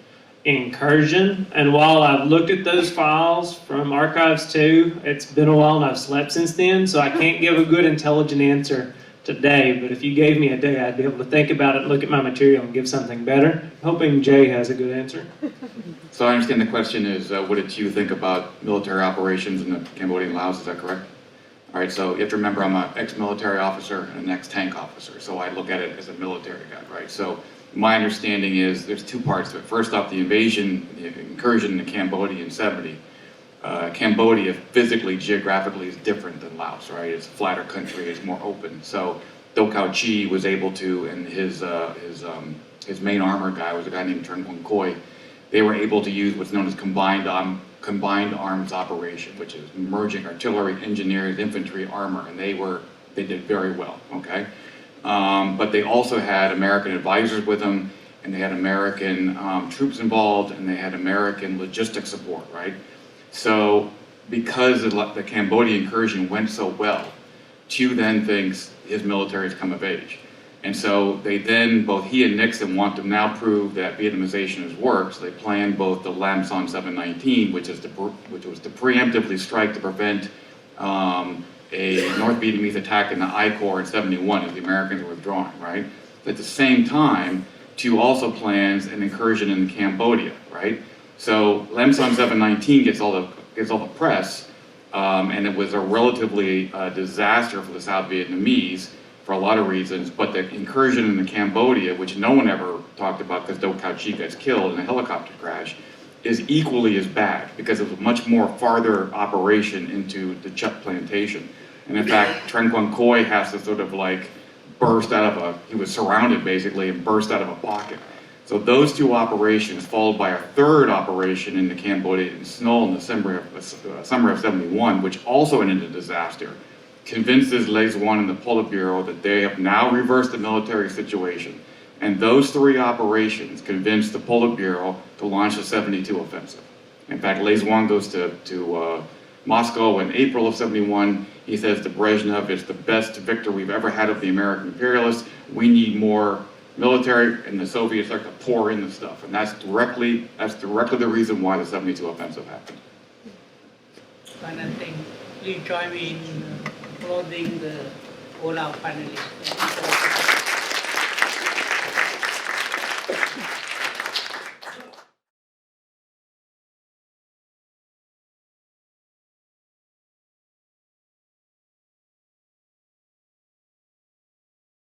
Speaker 6: incursion, and while I've looked at those files from Archives 2, it's been a while and I've slept since then, so I can't give a good intelligent answer today, but if you gave me a day, I'd be able to think about it, look at my material, and give something better. Hoping Jay has a good answer.
Speaker 2: So I understand the question is, what did you think about military operations in the Cambodian Laos, is that correct? All right, so you have to remember I'm an ex-military officer and an ex-tank officer, so I look at it as a military guy, right? So my understanding is there's two parts to it. First off, the invasion, the incursion into Cambodia in 70. Cambodia physically, geographically is different than Laos, right? It's a flatter country, it's more open. So Do Cao Chi was able to, and his main armor guy was a guy named Trần Quang Khoi. They were able to use what's known as combined arms operation, which is merging artillery, engineers, infantry, armor, and they did very well, okay? But they also had American advisors with them, and they had American troops involved, and they had American logistic support, right? So because the Cambodian incursion went so well, Thieu then thinks his military has come of age. And so they then, both he and Nixon want to now prove that Vietnamization has worked, so they planned both the Lam Son 719, which was to preemptively strike to prevent a North Vietnamese attack in the I Corps in 71 as the Americans were withdrawing, right? But at the same time, Thieu also plans an incursion in Cambodia, right? So Lam Son 719 gets all the press, and it was a relatively disaster for the South Vietnamese for a lot of reasons, but the incursion in Cambodia, which no one ever talked about because Do Cao Chi gets killed in a helicopter crash, is equally as bad because it was a much more farther operation into the Chuk plantation. And in fact, Trần Quang Khoi has to sort of like burst out of he was surrounded basically and burst out of a pocket. So those two operations, followed by a third operation in the Cambodia in Snow in the summer of 71, which also ended in disaster, convinces Les One and the Politburo that they have now reversed the military situation. And those three operations convinced the Politburo to launch the 72 offensive. In fact, Les One goes to Moscow in April of 71. He says to Brezhnev, it's the best victory we've ever had of the American imperialists. We need more military, and the Soviets start to pour in the stuff. And that's directly the reason why the 72 offensive happened.
Speaker 3: Final thing, please join me in applauding all our panelists.